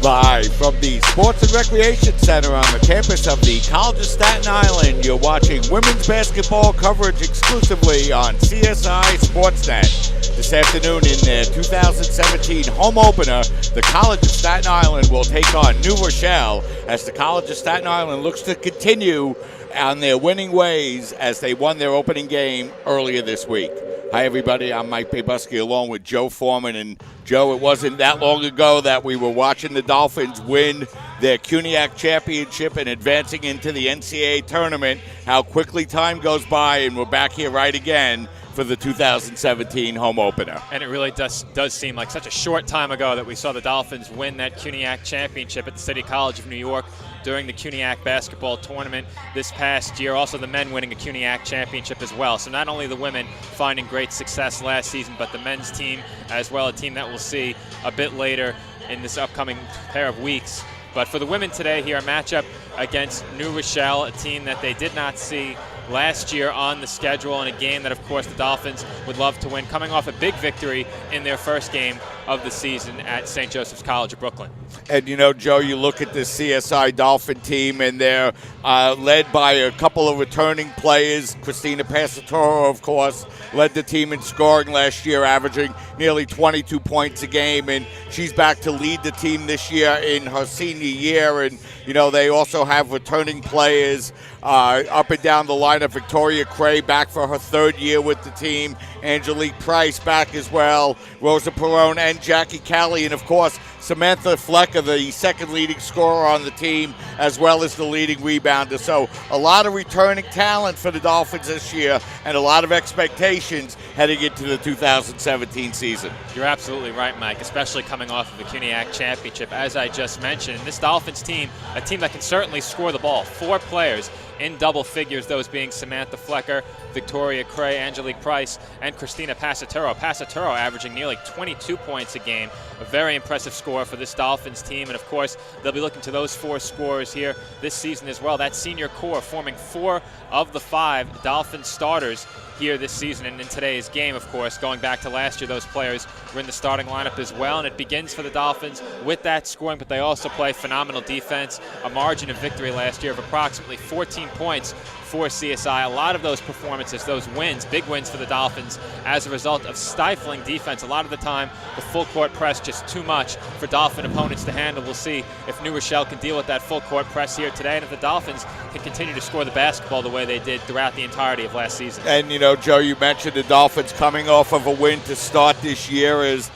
Live from the Sports and Recreation Center on the campus of the College of Staten Island, you're watching women's basketball coverage exclusively on CSI SportsNet. This afternoon in their 2017 home opener, the College of Staten Island will take on New Rochelle as the College of Staten Island looks to continue on their winning ways as they won their opening game earlier this week. Hi, everybody. I'm Mike Babusky along with Joe Foreman. And, Joe, it wasn't that long ago that we were watching the Dolphins win their CUNYAC championship and advancing into the NCAA tournament. How quickly time goes by, and we're back here right again for the 2017 home opener. And it really does seem like such a short time ago that we saw the Dolphins win that CUNYAC championship at the City College of New York during the CUNYAC basketball tournament this past year. Also the men winning a CUNYAC championship as well. So not only the women finding great success last season, but the men's team as well, a team that we'll see a bit later in this upcoming pair of weeks. But for the women today here, a matchup against New Rochelle, a team that they did not see last year on the schedule, and a game that, of course, the Dolphins would love to win, coming off a big victory in their first game of the season at St. Joseph's College of Brooklyn. And, you know, Joe, you look at this CSI Dolphin team, and they're led by a couple of returning players. Christina Passatoro, of course, led the team in scoring last year, averaging nearly 22 points a game, and she's back to lead the team this year in her senior year. And, you know, they also have returning players up and down the lineup. Victoria Cray back for her third year with the team. Angelique Price back as well. Rosa Perone and Jackie Callie. And, of course, Samantha Flecker, the second leading scorer on the team, as well as the leading rebounder. So a lot of returning talent for the Dolphins this year and a lot of expectations heading into the 2017 season. You're absolutely right, Mike, especially coming off of the CUNYAC championship. As I just mentioned, this Dolphins team, a team that can certainly score the ball. 4 players in double figures, those being Samantha Flecker, Victoria Cray, Angelique Price, and Christina Passatoro. Passatoro averaging nearly 22 points a game. A very impressive score for this Dolphins team. And, of course, they'll be looking to those 4 scorers here this season as well. That senior core forming 4 of the 5 Dolphins starters here this season. And in today's game, of course, going back to last year, those players were in the starting lineup as well. And it begins for the Dolphins with that scoring, but they also play phenomenal defense. A margin of victory last year of approximately 14 points for CSI. A lot of those performances, those wins, big wins for the Dolphins as a result of stifling defense. A lot of the time, the full court press just too much for Dolphin opponents to handle. We'll see if New Rochelle can deal with that full court press here today, and if the Dolphins can continue to score the basketball the way they did throughout the entirety of last season. And, you know, Joe, you mentioned the Dolphins coming off of a win to start this year as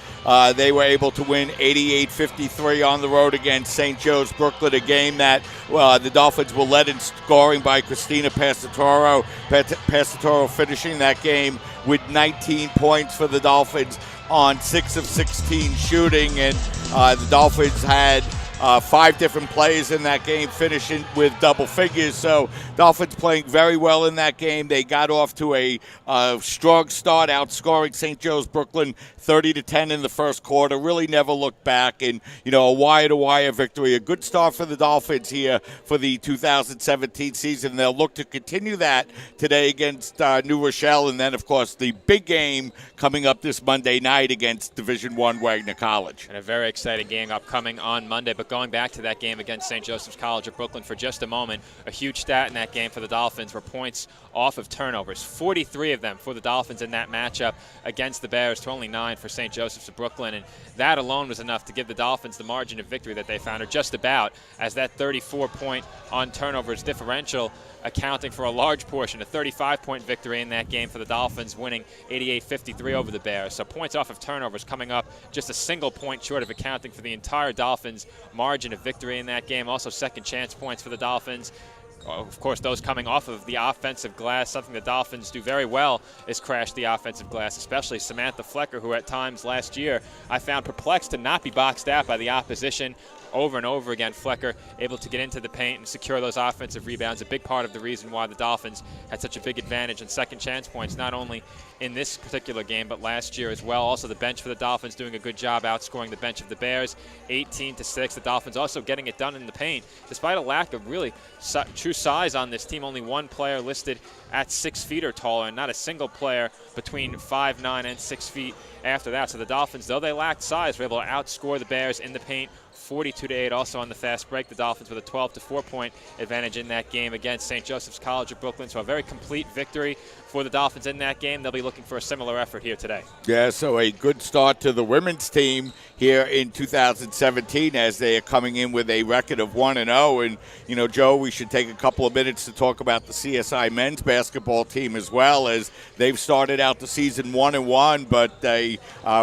they were able to win 88-53 on the road against St. Joe's Brooklyn, a game that the Dolphins were led in scoring by Christina Passatoro. Passatoro finishing that game with 19 points for the Dolphins on 6 of 16 shooting. And the Dolphins had 5 different players in that game finishing with double figures. So Dolphins playing very well in that game. They got off to a strong start, outscoring St. Joe's Brooklyn 30-10 in the first quarter. Really never looked back, and, you know, a wire-to-wire victory. A good start for the Dolphins here for the 2017 season. They'll look to continue that today against New Rochelle, and then, of course, the big game coming up this Monday night against Division I Wagner College. And a very exciting game upcoming on Monday. But going back to that game against St. Joseph's College of Brooklyn for just a moment, a huge stat in that game for the Dolphins were points off of turnovers. 43 of them for the Dolphins in that matchup against the Bears to only 9 for St. Joseph's of Brooklyn. And that alone was enough to give the Dolphins the margin of victory that they found, or just about, as that 34-point on turnovers differential accounting for a large portion, a 35-point victory in that game for the Dolphins, winning 88-53 over the Bears. So points off of turnovers coming up just a single point short of accounting for the entire Dolphins margin of victory in that game. Also second chance points for the Dolphins. Of course, those coming off of the offensive glass. Something the Dolphins do very well is crash the offensive glass, especially Samantha Flecker, who at times last year I found perplexed to not be boxed out by the opposition. Over and over again, Flecker able to get into the paint and secure those offensive rebounds. A big part of the reason why the Dolphins had such a big advantage in second chance points, not only in this particular game, but last year as well. Also, the bench for the Dolphins doing a good job outscoring the bench of the Bears, 18-6. The Dolphins also getting it done in the paint, despite a lack of really true size on this team. Only one player listed at 6 feet or taller, and not a single player between 5'9" and 6 feet after that. So the Dolphins, though they lacked size, were able to outscore the Bears in the paint, 42-8. Also on the fast break, the Dolphins with a 12-4 point advantage in that game against St. Joseph's College of Brooklyn. So a very complete victory for the Dolphins in that game. They'll be looking for a similar effort here today. Yeah, so a good start to the women's team here in 2017 as they are coming in with a record of 1-0. And, you know, Joe, we should take a couple of minutes to talk about the CSI men's basketball team as well, as they've started out the season 1-1, but they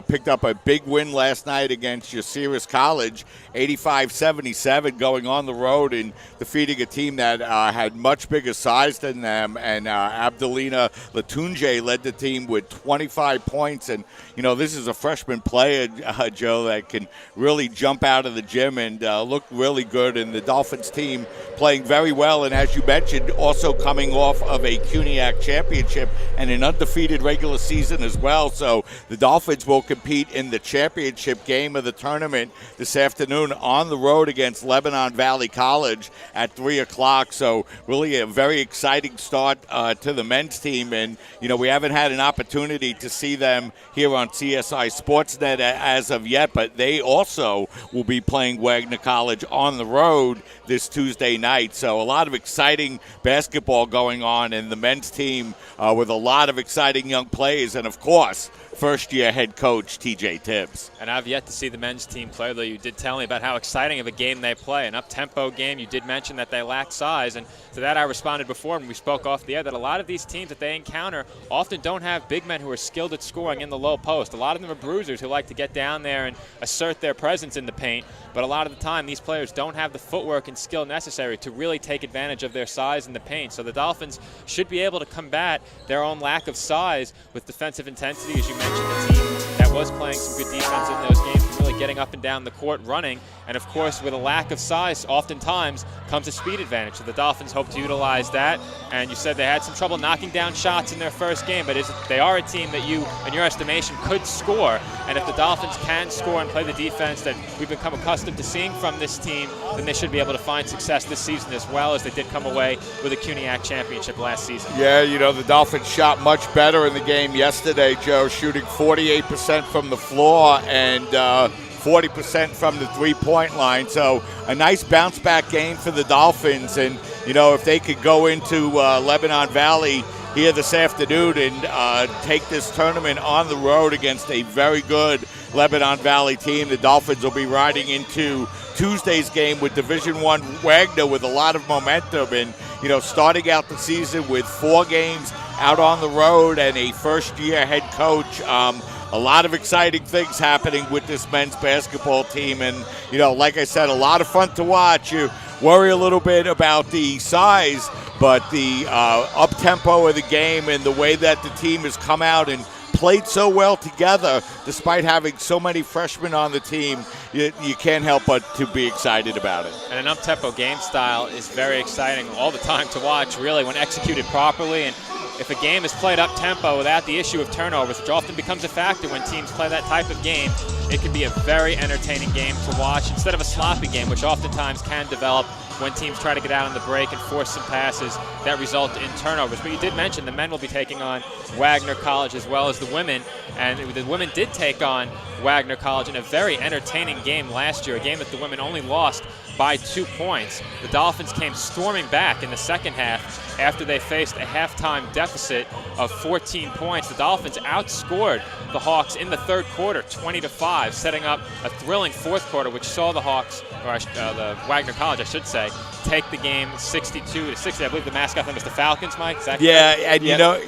picked up a big win last night against Yasiris College, 85-77, going on the road and defeating a team that had much bigger size than them. And Abdelina Latunje led the team with 25 points. And, you know, this is a freshman player, Joe, that can really jump out of the gym and look really good. And the Dolphins team playing very well. And as you mentioned, also coming off of a CUNYAC championship and an undefeated regular season as well. So the Dolphins will compete in the championship game of the tournament this afternoon on the road against Lebanon Valley College at 3 o'clock. So really a very exciting start to the men's team. And, you know, we haven't had an opportunity to see them here on CSI SportsNet as of yet, but they also will be playing Wagner College on the road this Tuesday night. So a lot of exciting basketball going on in the men's team with a lot of exciting young players. And, of course, first-year head coach T.J. Tibbs. And I've yet to see the men's team play, though you did tell me about how exciting of a game they play, an up-tempo game. You did mention that they lack size, and to that I responded before when we spoke off the air that a lot of these teams that they encounter often don't have big men who are skilled at scoring in the low post. A lot of them are bruisers who like to get down there and assert their presence in the paint, but a lot of the time these players don't have the footwork and skill necessary to really take advantage of their size in the paint. So the Dolphins should be able to combat their own lack of size with defensive intensity. As you mentioned, the team that was playing some good defense in those games, really getting up and down the court, running, and of course with a lack of size oftentimes comes a speed advantage. So the Dolphins hope to utilize that, and you said they had some trouble knocking down shots in their first game, but they are a team that you, in your estimation, could score, and if the Dolphins can score and play the defense that we've become accustomed to seeing from this team, then they should be able to find success this season as well, as they did come away with a CUNYAC championship last season. Yeah, you know, the Dolphins shot much better in the game yesterday, Joe, shooting 48% from the floor and 40% from the three-point line. So a nice bounce-back game for the Dolphins. And, you know, if they could go into Lebanon Valley here this afternoon and take this tournament on the road against a very good Lebanon Valley team, the Dolphins will be riding into Tuesday's game with Division I Wagner with a lot of momentum. And, you know, starting out the season with 4 games out on the road and a first-year head coach, a lot of exciting things happening with this men's basketball team. And, you know, like I said, a lot of fun to watch. You worry a little bit about the size, but the up-tempo of the game and the way that the team has come out and played so well together, despite having so many freshmen on the team, you can't help but to be excited about it. And an up-tempo game style is very exciting all the time to watch, really, when executed properly. And if a game is played up-tempo without the issue of turnovers, which often becomes a factor when teams play that type of game, it can be a very entertaining game to watch instead of a sloppy game, which oftentimes can develop when teams try to get out on the break and force some passes that result in turnovers. But you did mention the men will be taking on Wagner College as well as the women, and the women did take on Wagner College in a very entertaining game last year, a game that the women only lost by 2 points. The Dolphins came storming back in the second half after they faced a halftime deficit of 14 points. The Dolphins outscored the Hawks in the third quarter 20-5, setting up a thrilling fourth quarter, which saw the Hawks, or the Wagner College, I should say, take the game 62-60. I believe the mascot name was the Falcons, Mike. Is that correct? Yeah, and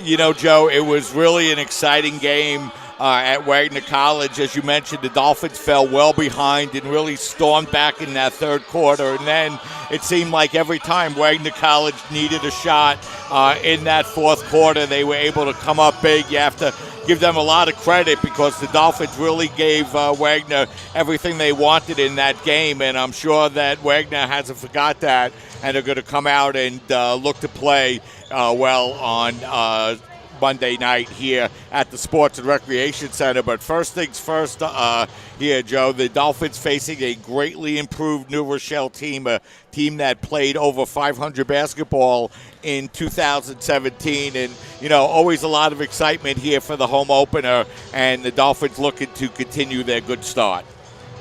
you know, Joe, it was really an exciting game at Wagner College. As you mentioned, the Dolphins fell well behind and really stormed back in that third quarter. And then it seemed like every time Wagner College needed a shot in that fourth quarter, they were able to come up big. You have to give them a lot of credit because the Dolphins really gave Wagner everything they wanted in that game. And I'm sure that Wagner hasn't forgot that and are going to come out and look to play well on Monday night here at the Sports and Recreation Center. But first things first here, Joe, the Dolphins facing a greatly improved New Rochelle team, a team that played over 500 basketball in 2017. And, always a lot of excitement here for the home opener, and the Dolphins looking to continue their good start.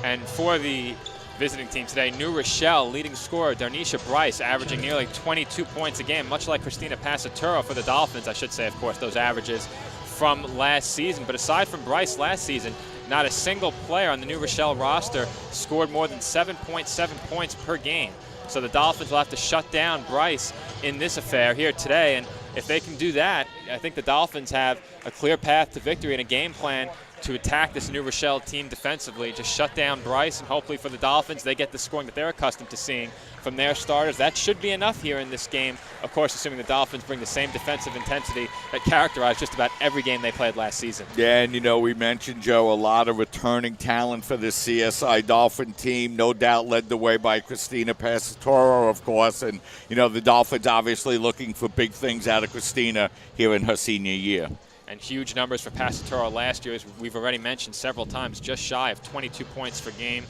And for the visiting team today, New Rochelle leading scorer Darnisha Bryce averaging nearly 22 points a game, much like Christina Passaturo for the Dolphins. I should say, of course, those averages from last season. But aside from Bryce last season, not a single player on the New Rochelle roster scored more than 7.7 points per game. So the Dolphins will have to shut down Bryce in this affair here today. And if they can do that, I think the Dolphins have a clear path to victory and a game plan to attack this New Rochelle team defensively. Just shut down Bryce, and hopefully for the Dolphins, they get the scoring that they're accustomed to seeing from their starters. That should be enough here in this game, of course, assuming the Dolphins bring the same defensive intensity that characterized just about every game they played last season. Yeah, and we mentioned, Joe, a lot of returning talent for this CSI Dolphin team, no doubt led the way by Christina Passatoro, of course, and the Dolphins obviously looking for big things out of Christina here in her senior year. And huge numbers for Passatoro last year, as we've already mentioned several times, just shy of 22 points per game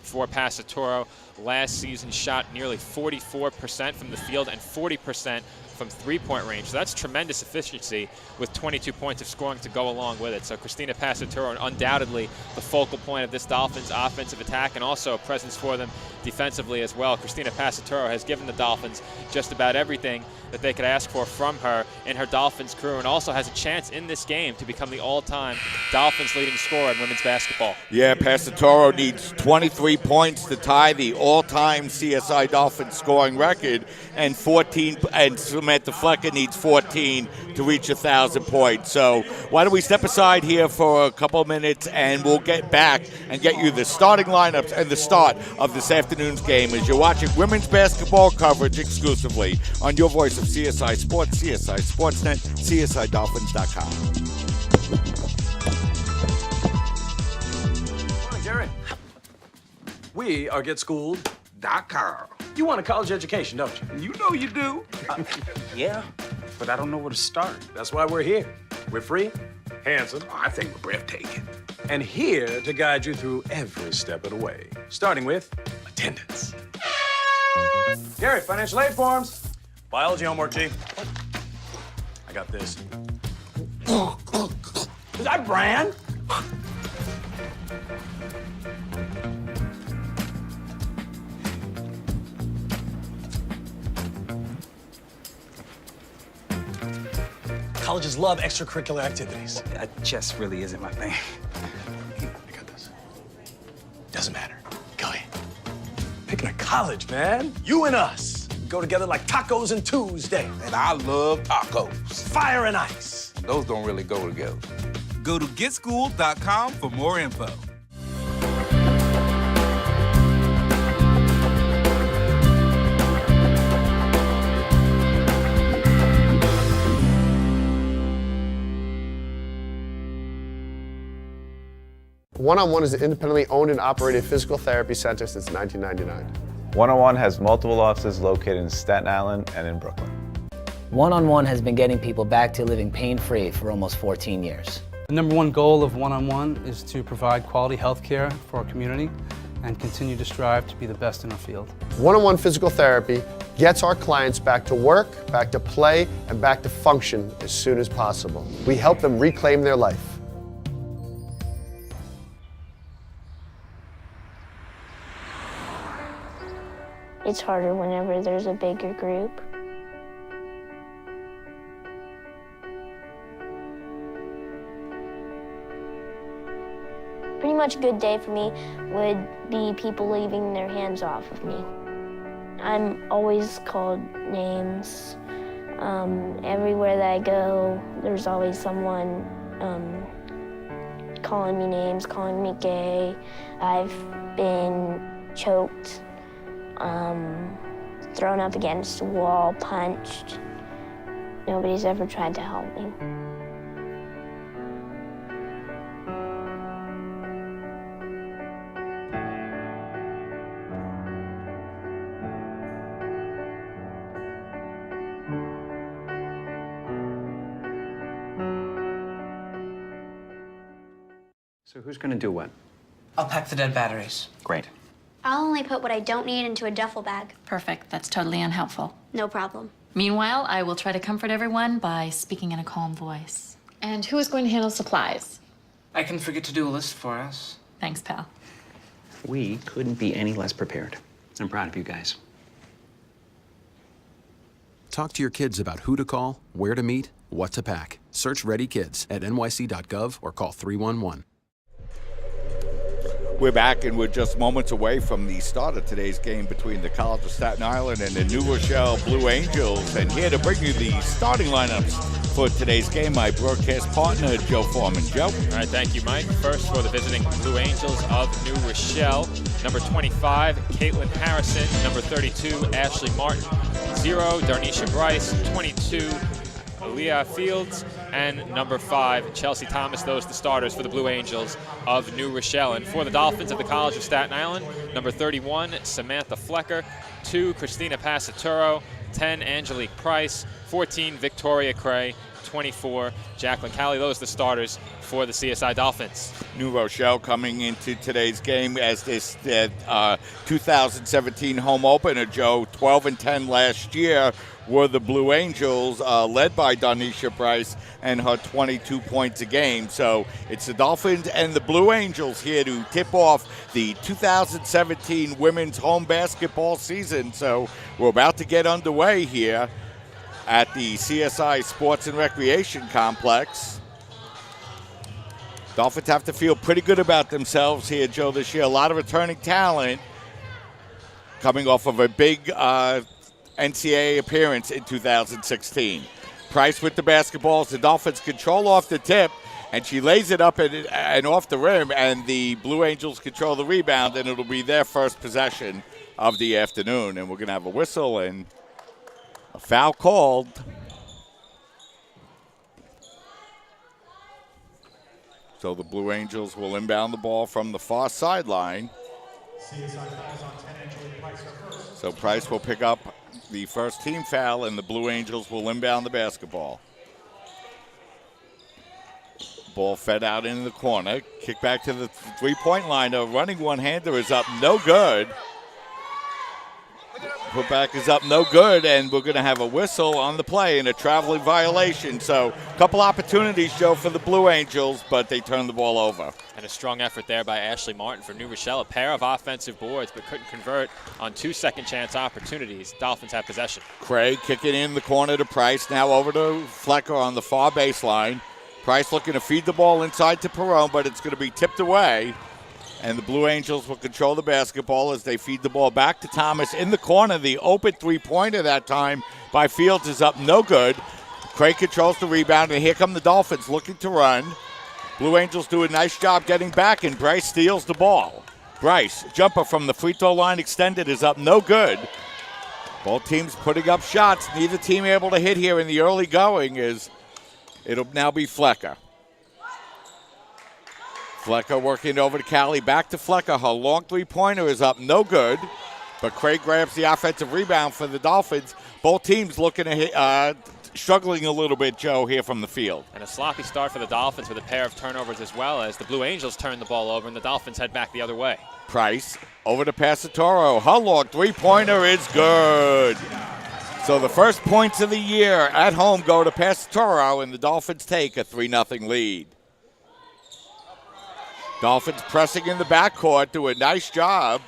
for Passatoro. Last season shot nearly 44% from the field and 40% from three-point range. So that's tremendous efficiency with 22 points of scoring to go along with it. So Christina Passatoro, undoubtedly the focal point of this Dolphins offensive attack, and also a presence for them defensively as well. Christina Passatoro has given the Dolphins just about everything that they could ask for from her in her Dolphins crew, and also has a chance in this game to become the all-time Dolphins leading scorer in women's basketball. Yeah, Passatoro needs 23 points to tie the all-time CSI Dolphins scoring record, and Samantha Flecker needs 14 to reach 1,000 points. So why don't we step aside here for a couple of minutes, and we'll get back and get you the starting lineups and the start of this afternoon's game as you're watching women's basketball coverage exclusively on your voice of CSI Sports, CSI SportsNet, CSIDolphins.com. Morning, Jerry. We are GetSchooled.com. You want a college education, don't you? You know you do. Yeah, but I don't know where to start. That's why we're here. We're free, handsome, I think we're breathtaking. and here to guide you through every step of the way, starting with attendance. Gary, financial aid forms. Biology homework, G. I got this. Is that Bran? Colleges love extracurricular activities. Chess really isn't my thing. I got this. Doesn't matter. Go ahead. Picking a college, man. You and us. Go together like tacos and Tuesday. And I love tacos. Fire and ice. Those don't really go together. Go to GetSchooled.com for more info. One-on-One is an independently owned and operated physical therapy center since 1999. One-on-One has multiple offices located in Staten Island and in Brooklyn. One-on-One has been getting people back to living pain-free for almost 14 years. The number one goal of One-on-One is to provide quality health care for our community and continue to strive to be the best in our field. One-on-One physical therapy gets our clients back to work, back to play, and back to function as soon as possible. We help them reclaim their life. It's harder whenever there's a bigger group. Pretty much a good day for me would be people leaving their hands off of me. I'm always called names. Everywhere that I go, there's always someone calling me names, calling me gay. I've been choked. Thrown up against a wall, punched. Nobody's ever tried to help me. So who's going to do what? I'll pack the dead batteries. Great. I'll only put what I don't need into a duffel bag. Perfect. That's totally unhelpful. No problem. Meanwhile, I will try to comfort everyone by speaking in a calm voice. And who is going to handle supplies? I can forget to do a list for us. Thanks, pal. We couldn't be any less prepared. I'm proud of you guys. Talk to your kids about who to call, where to meet, what to pack. Search Ready Kids at nyc.gov or call 311. We're back, and we're just moments away from the start of today's game between the College of Staten Island and the New Rochelle Blue Angels. And here to bring you the starting lineups for today's game, my broadcast partner, Joe Foreman. Joe? All right, thank you, Mike. First for the visiting Blue Angels of New Rochelle, number 25, Caitlin Harrison. Number 32, Ashley Martin. 0, Darnisha Bryce. 22, Leah Fields, and number 5, Chelsea Thomas. Those the starters for the Blue Angels of New Rochelle. And for the Dolphins of the College of Staten Island, number 31, Samantha Flecker. 2, Christina Passaturo. 10, Angelique Price. 14, Victoria Cray. 24, Jacqueline Calley. Those are the starters for the CSI Dolphins. New Rochelle coming into today's game as this 2017 home opener, Joe. 12-10 last year were the Blue Angels, led by Darnisha Bryce and her 22 points a game. So it's the Dolphins and the Blue Angels here to tip off the 2017 women's home basketball season. So we're about to get underway here at the CSI Sports and Recreation Complex. Dolphins have to feel pretty good about themselves here, Joe, this year. A lot of returning talent coming off of a big NCAA appearance in 2016. Price with the basketballs. The Dolphins control off the tip, and she lays it up and off the rim, and the Blue Angels control the rebound, and it'll be their first possession of the afternoon. And we're going to have a whistle and a foul called. So the Blue Angels will inbound the ball from the far sideline. So Price will pick up the first team foul, and the Blue Angels will inbound the basketball. Ball fed out into the corner. Kick back to the three-point line. A running one-hander is up, no good. Putback is up, no good, and we're going to have a whistle on the play and a traveling violation. So a couple opportunities, Joe, for the Blue Angels, but they turned the ball over. And a strong effort there by Ashley Martin for New Rochelle. A pair of offensive boards, but couldn't convert on 2 second-chance opportunities. Dolphins have possession. Craig kicking in the corner to Price. Now over to Flecker on the far baseline. Price looking to feed the ball inside to Perone, but it's going to be tipped away. And the Blue Angels will control the basketball as they feed the ball back to Thomas in the corner. The open three-pointer that time by Fields is up, no good. Craig controls the rebound, and here come the Dolphins looking to run. Blue Angels do a nice job getting back, and Bryce steals the ball. Bryce, jumper from the free throw line extended, is up, no good. Both teams putting up shots. Neither team able to hit here in the early going. It'll now be Flecker. Flecker working over to Callie, back to Flecker. Her long three-pointer is up, no good. But Craig grabs the offensive rebound for the Dolphins. Both teams looking to hit, struggling a little bit, Joe, here from the field. And a sloppy start for the Dolphins with a pair of turnovers as well, as the Blue Angels turn the ball over and the Dolphins head back the other way. Price over to Passatoro. Her long three-pointer is good. So the first points of the year at home go to Passatoro, and the Dolphins take a 3-0 lead. Dolphins pressing in the backcourt, do a nice job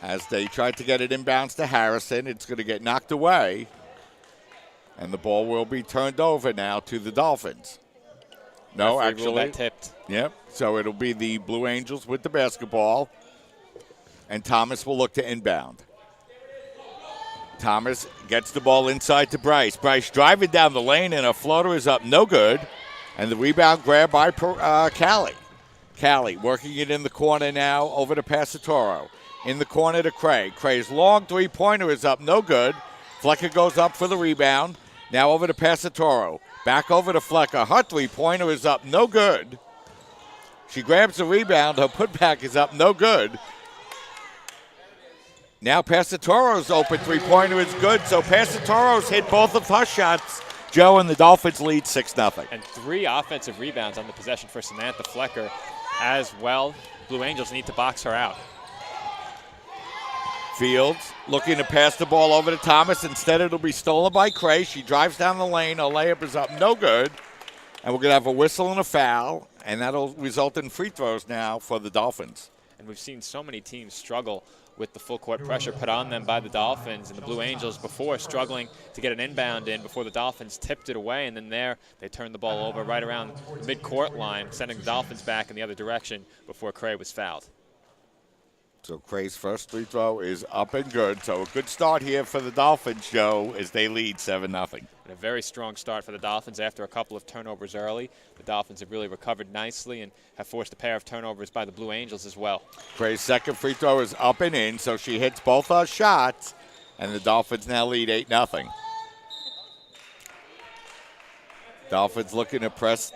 as they try to get it inbounds to Harrison. It's going to get knocked away, and the ball will be turned over now to the Dolphins. No, actually. That tipped. Yep, so it'll be the Blue Angels with the basketball, and Thomas will look to inbound. Thomas gets the ball inside to Bryce. Bryce driving down the lane, and a floater is up, no good, and the rebound grab by Callie. Callie working it in the corner now over to Passatoro. In the corner to Craig. Craig's long three-pointer is up, no good. Flecker goes up for the rebound. Now over to Passatoro. Back over to Flecker. Her three-pointer is up, no good. She grabs the rebound. Her putback is up, no good. Now Passatoro's open three-pointer is good, so Passatoro's hit both of her shots. Joe, and the Dolphins lead 6-0. And 3 offensive rebounds on the possession for Samantha Flecker as well. Blue Angels need to box her out. Fields looking to pass the ball over to Thomas. Instead, it'll be stolen by Cray. She drives down the lane. Her layup is up, no good. And we're going to have a whistle and a foul, and that'll result in free throws now for the Dolphins. And we've seen so many teams struggle with the full court pressure put on them by the Dolphins, and the Blue Angels before struggling to get an inbound in before the Dolphins tipped it away, and then there they turned the ball over right around the mid-court line, sending the Dolphins back in the other direction before Cray was fouled. So Cray's first free throw is up and good. So a good start here for the Dolphins, Joe, as they lead 7-0. And a very strong start for the Dolphins after a couple of turnovers early. The Dolphins have really recovered nicely and have forced a pair of turnovers by the Blue Angels as well. Cray's second free throw is up and in, so she hits both her shots, and the Dolphins now lead 8-0. Dolphins looking to press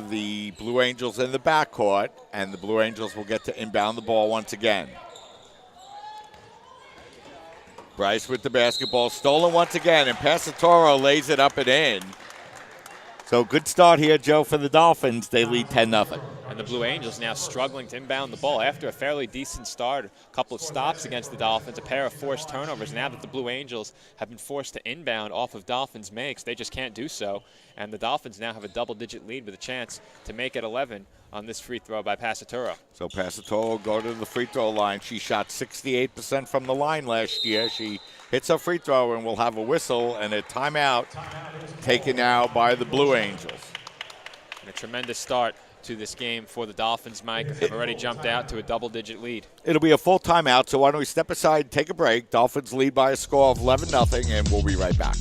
the Blue Angels in the backcourt, and the Blue Angels will get to inbound the ball once again. Bryce with the basketball, stolen once again, and Passatoro lays it up and in. So good start here, Joe, for the Dolphins. They lead 10-0. And the Blue Angels now struggling to inbound the ball after a fairly decent start, a couple of stops against the Dolphins, a pair of forced turnovers. Now that the Blue Angels have been forced to inbound off of Dolphins' makes, they just can't do so. And the Dolphins now have a double-digit lead with a chance to make it 11 on this free throw by Passatoro. So Passatoro will go to the free throw line. She shot 68% from the line last year. She hits her free throw, and we'll have a whistle and a timeout taken now by the Blue Angels. And a tremendous start to this game for the Dolphins, Mike. Have already jumped out to a double-digit lead. It'll be a full timeout, so why don't we step aside, take a break. Dolphins lead by a score of 11-0, and we'll be right back.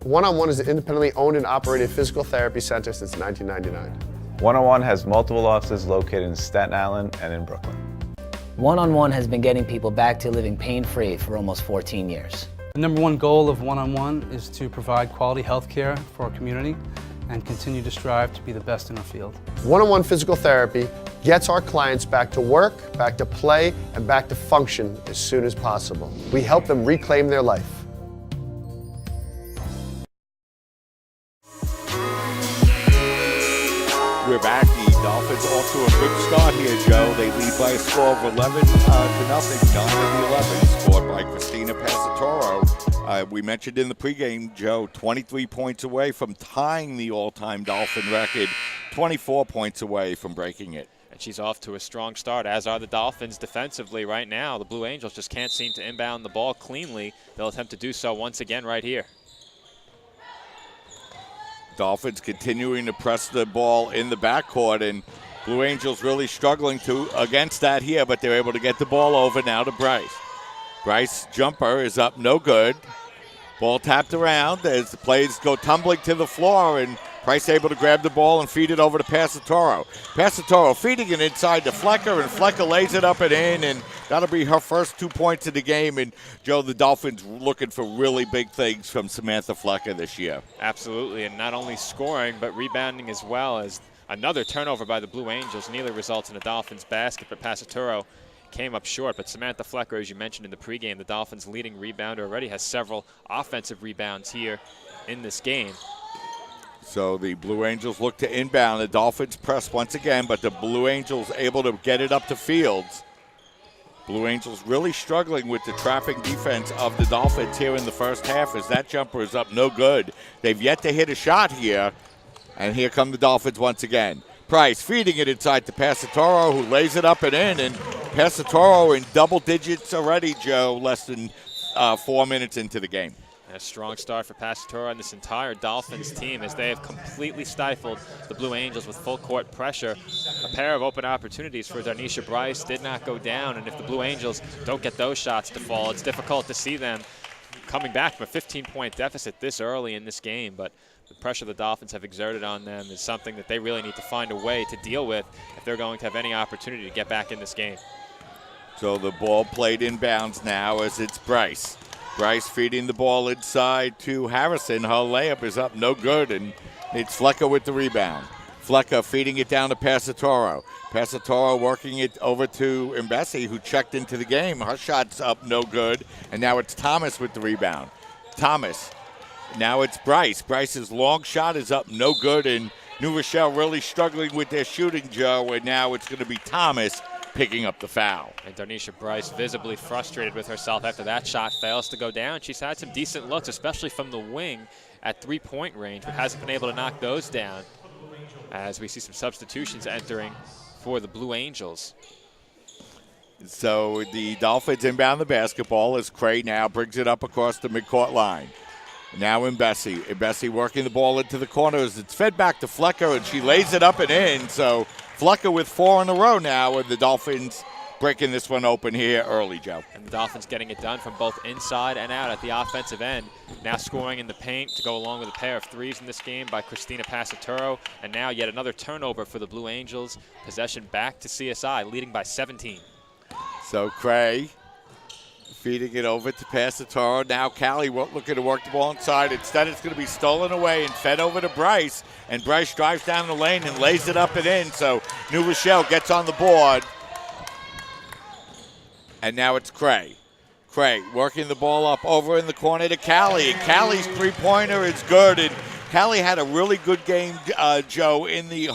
One-on-One is an independently owned and operated physical therapy center since 1999. One-on-One has multiple offices located in Staten Island and in Brooklyn. One-on-One has been getting people back to living pain-free for almost 14 years. The number one goal of One-on-One is to provide quality health care for our community and continue to strive to be the best in our field. One-on-One physical therapy gets our clients back to work, back to play, and back to function as soon as possible. We help them reclaim their life. We're back. The Dolphins off to a good start here, Joe. They lead by a score of 11-0. 9 of the 11 scored by Christina Passatoro. We mentioned in the pregame, Joe, 23 points away from tying the all-time Dolphin record, 24 points away from breaking it. And she's off to a strong start, as are the Dolphins defensively right now. The Blue Angels just can't seem to inbound the ball cleanly. They'll attempt to do so once again right here. Dolphins continuing to press the ball in the backcourt, and Blue Angels really struggling against that here, but they're able to get the ball over now to Bryce. Bryce jumper is up, no good. Ball tapped around as the plays go tumbling to the floor, and Price able to grab the ball and feed it over to Passatoro. Passatoro feeding it inside to Flecker, and Flecker lays it up and in, and that'll be her first 2 points of the game. And, Joe, the Dolphins looking for really big things from Samantha Flecker this year. Absolutely, and not only scoring, but rebounding as well, as another turnover by the Blue Angels nearly results in a Dolphins basket, but Passatoro came up short. But Samantha Flecker, as you mentioned in the pregame, the Dolphins' leading rebounder, already has several offensive rebounds here in this game. So the Blue Angels look to inbound. The Dolphins press once again, but the Blue Angels able to get it up to Fields. Blue Angels really struggling with the trapping defense of the Dolphins here in the first half, as that jumper is up no good. They've yet to hit a shot here, and here come the Dolphins once again. Price feeding it inside to Passatoro, who lays it up and in, and Passatoro in double digits already, Joe, less than 4 minutes into the game. A strong start for Passatoro and this entire Dolphins team, as they have completely stifled the Blue Angels with full court pressure. A pair of open opportunities for Darnisha Bryce did not go down, and if the Blue Angels don't get those shots to fall, it's difficult to see them coming back from a 15-point deficit this early in this game. But the pressure the Dolphins have exerted on them is something that they really need to find a way to deal with if they're going to have any opportunity to get back in this game. So the ball played inbounds now as it's Bryce. Bryce feeding the ball inside to Harrison. Her layup is up, no good, and it's Flecker with the rebound. Flecker feeding it down to Passatoro. Passatoro working it over to Mbesi, who checked into the game. Her shot's up, no good, and now it's Thomas with the rebound. Thomas. Now it's Bryce. Bryce's long shot is up, no good, and New Rochelle really struggling with their shooting, Joe, and now it's going to be Thomas picking up the foul. And Darnisha Bryce visibly frustrated with herself after that shot fails to go down. She's had some decent looks, especially from the wing at three-point range, but hasn't been able to knock those down as we see some substitutions entering for the Blue Angels. So the Dolphins inbound the basketball as Cray now brings it up across the midcourt line. Now Mbesi. Mbesi working the ball into the corners. It's fed back to Flecker, and she lays it up and in. So Flecker with 4 in a row now, and the Dolphins breaking this one open here early, Joe. And the Dolphins getting it done from both inside and out at the offensive end. Now scoring in the paint to go along with a pair of threes in this game by Christina Passatoro. And now yet another turnover for the Blue Angels. Possession back to CSI, leading by 17. So Cray feeding it over to Passatoro. Now Callie looking to work the ball inside. Instead, it's going to be stolen away and fed over to Bryce. And Bryce drives down the lane and lays it up and in. So New Rochelle gets on the board. And now it's Cray. Cray working the ball up over in the corner to Callie. And Callie's three-pointer is good. And Callie had a really good game, Joe, in the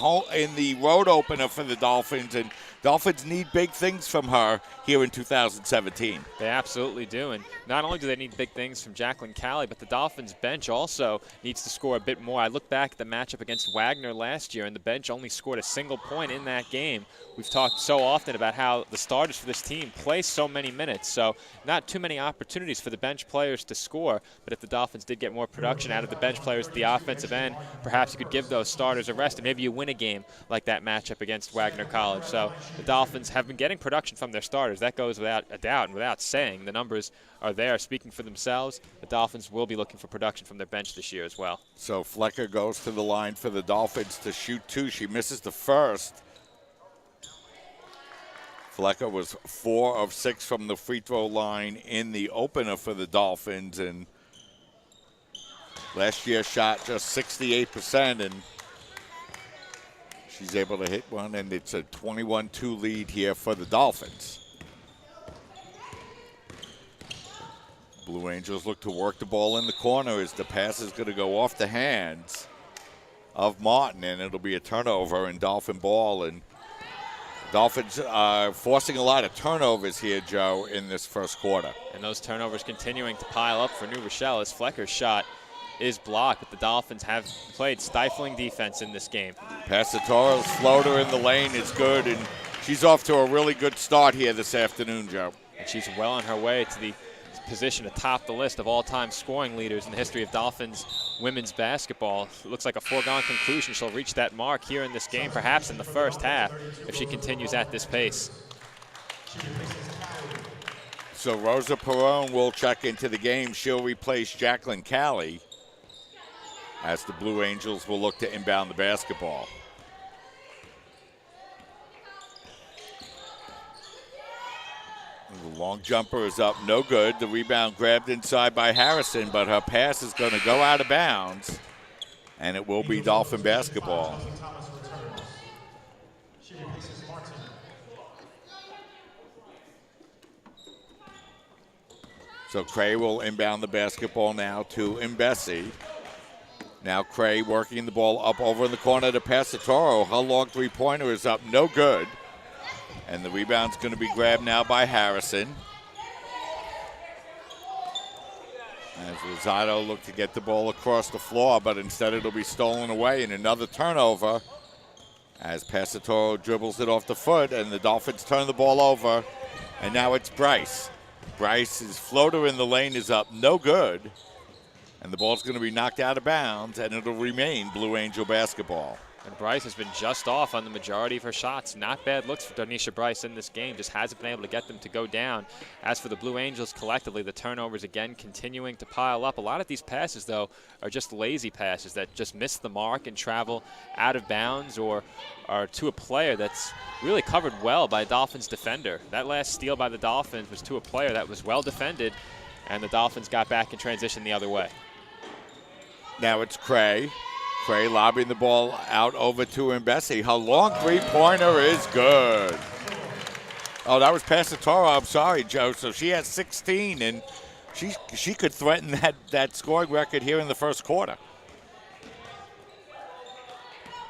road opener for the Dolphins. And Dolphins need big things from her here in 2017. They absolutely do. And not only do they need big things from Jacqueline Callie, but the Dolphins bench also needs to score a bit more. I look back at the matchup against Wagner last year, and the bench only scored a single point in that game. We've talked so often about how the starters for this team play so many minutes, so not too many opportunities for the bench players to score. But if the Dolphins did get more production out of the bench players at the offensive end, perhaps you could give those starters a rest, and maybe you win a game like that matchup against Wagner College. So the Dolphins have been getting production from their starters. That goes without a doubt and without saying. The numbers are there speaking for themselves. The Dolphins will be looking for production from their bench this year as well. So Flecker goes to the line for the Dolphins to shoot 2. She misses the first. Flecker was 4 of 6 from the free throw line in the opener for the Dolphins, and last year shot just 68%, and she's able to hit one, and it's a 21-2 lead here for the Dolphins. Blue Angels look to work the ball in the corner as the pass is going to go off the hands of Martin, and it'll be a turnover in Dolphin ball. And Dolphins are forcing a lot of turnovers here, Joe, in this first quarter. And those turnovers continuing to pile up for New Rochelle as Flecker's shot is blocked, but the Dolphins have played stifling defense in this game. Passatoro's floater in the lane is good, and she's off to a really good start here this afternoon, Joe. And she's well on her way to the position atop the list of all-time scoring leaders in the history of Dolphins women's basketball. It looks like a foregone conclusion she'll reach that mark here in this game, perhaps in the first half, if she continues at this pace. So Rosa Perone will check into the game. She'll replace Jacqueline Callie as the Blue Angels will look to inbound the basketball. The long jumper is up, no good. The rebound grabbed inside by Harrison, but her pass is going to go out of bounds, and it will be Dolphin basketball. So Cray will inbound the basketball now to Mbesi. Now Cray working the ball up over in the corner to Passatoro. Her long three-pointer is up, no good. And the rebound's going to be grabbed now by Harrison. As Rosado looked to get the ball across the floor, but instead it'll be stolen away, and another turnover as Passatoro dribbles it off the foot, and the Dolphins turn the ball over, and now it's Bryce. Bryce's floater in the lane is up, no good. And the ball's going to be knocked out of bounds, and it'll remain Blue Angel basketball. And Bryce has been just off on the majority of her shots. Not bad looks for Donisha Bryce in this game. Just hasn't been able to get them to go down. As for the Blue Angels collectively, the turnovers again continuing to pile up. A lot of these passes, though, are just lazy passes that just miss the mark and travel out of bounds or are to a player that's really covered well by a Dolphins defender. That last steal by the Dolphins was to a player that was well defended, and the Dolphins got back in transition the other way. Now it's Cray. Cray lobbing the ball out over to Mbesi. Her long three-pointer is good. Oh, that was Passatoro. I'm sorry, Joe. So she has 16, and she could threaten that scoring record here in the first quarter.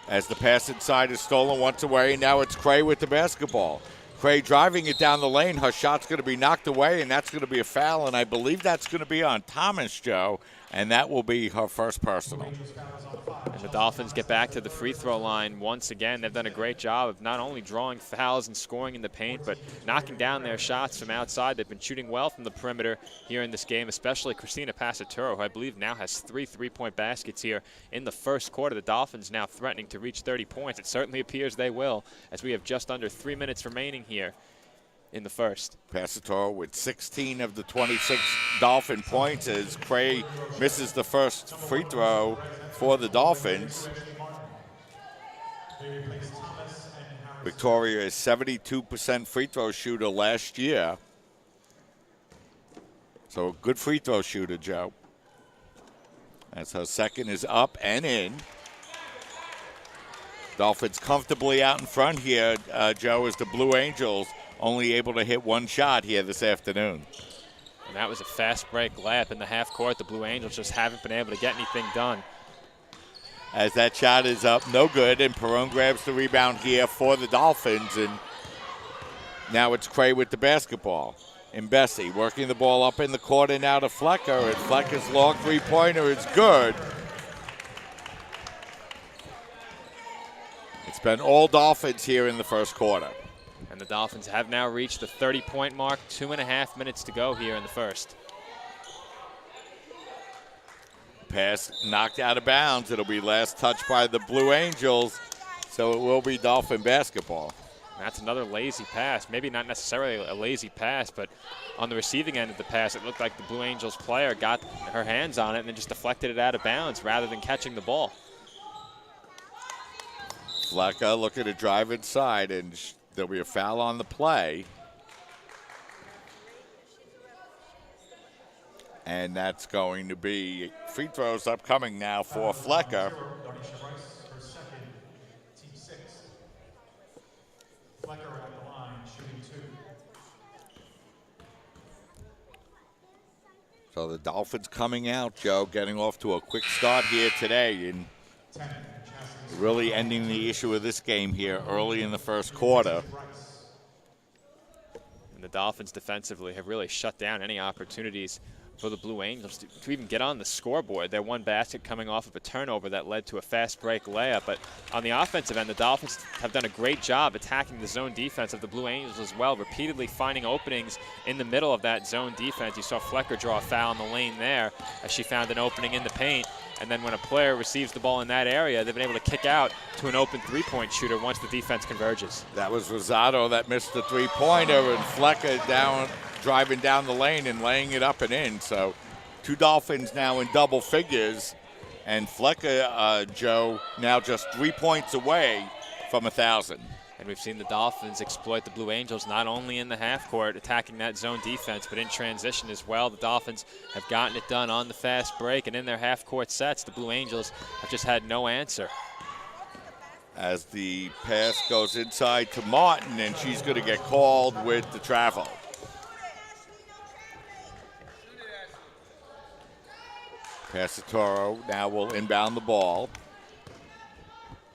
As the pass inside is stolen once away, now it's Cray with the basketball. Cray driving it down the lane. Her shot's going to be knocked away, and that's going to be a foul, and I believe that's going to be on Thomas, Joe, and that will be her first personal. And the Dolphins get back to the free throw line once again. They've done a great job of not only drawing fouls and scoring in the paint, but knocking down their shots from outside. They've been shooting well from the perimeter here in this game, especially Christina Passatoro, who I believe now has 3 three-point baskets here in the first quarter. The Dolphins now threatening to reach 30 points. It certainly appears they will, as we have just under 3 minutes remaining here in the first. Passatoro with 16 of the 26 Dolphin points as Cray misses the first free throw for the Dolphins. Victoria is 72% free throw shooter last year. So a good free throw shooter, Joe. As her second is up and in. Dolphins comfortably out in front here, Joe, as the Blue Angels only able to hit one shot here this afternoon. And that was a fast break layup in the half court. The Blue Angels just haven't been able to get anything done. As that shot is up, no good, and Perone grabs the rebound here for the Dolphins, and now it's Cray with the basketball. And Bessie working the ball up in the court and now to Flecker, and Flecker's long three-pointer is good. It's been all Dolphins here in the first quarter. And the Dolphins have now reached the 30-point mark. 2.5 minutes to go here in the first. Pass knocked out of bounds. It'll be last touched by the Blue Angels, so it will be Dolphin basketball. That's another lazy pass. Maybe not necessarily a lazy pass, but on the receiving end of the pass, it looked like the Blue Angels player got her hands on it and then just deflected it out of bounds rather than catching the ball. Flecker looking to drive inside, and there'll be a foul on the play. And that's going to be free throws upcoming now for Flecker. So the Dolphins coming out, Joe, getting off to a quick start here today and really ending the issue of this game here early in the first quarter. And the Dolphins defensively have really shut down any opportunities for the Blue Angels to even get on the scoreboard. Their one basket coming off of a turnover that led to a fast break layup. But on the offensive end, the Dolphins have done a great job attacking the zone defense of the Blue Angels as well, repeatedly finding openings in the middle of that zone defense. You saw Flecker draw a foul in the lane there as she found an opening in the paint. And then when a player receives the ball in that area, they've been able to kick out to an open three-point shooter once the defense converges. That was Rosado that missed the three-pointer, and Flecker driving down the lane and laying it up and in. So two Dolphins now in double figures, and Flecker, Joe, now just 3 points away from 1,000. And we've seen the Dolphins exploit the Blue Angels not only in the half court attacking that zone defense, but in transition as well. The Dolphins have gotten it done on the fast break, and in their half court sets, the Blue Angels have just had no answer. As the pass goes inside to Martin, and she's going to get called with the travel. Passatoro now will inbound the ball.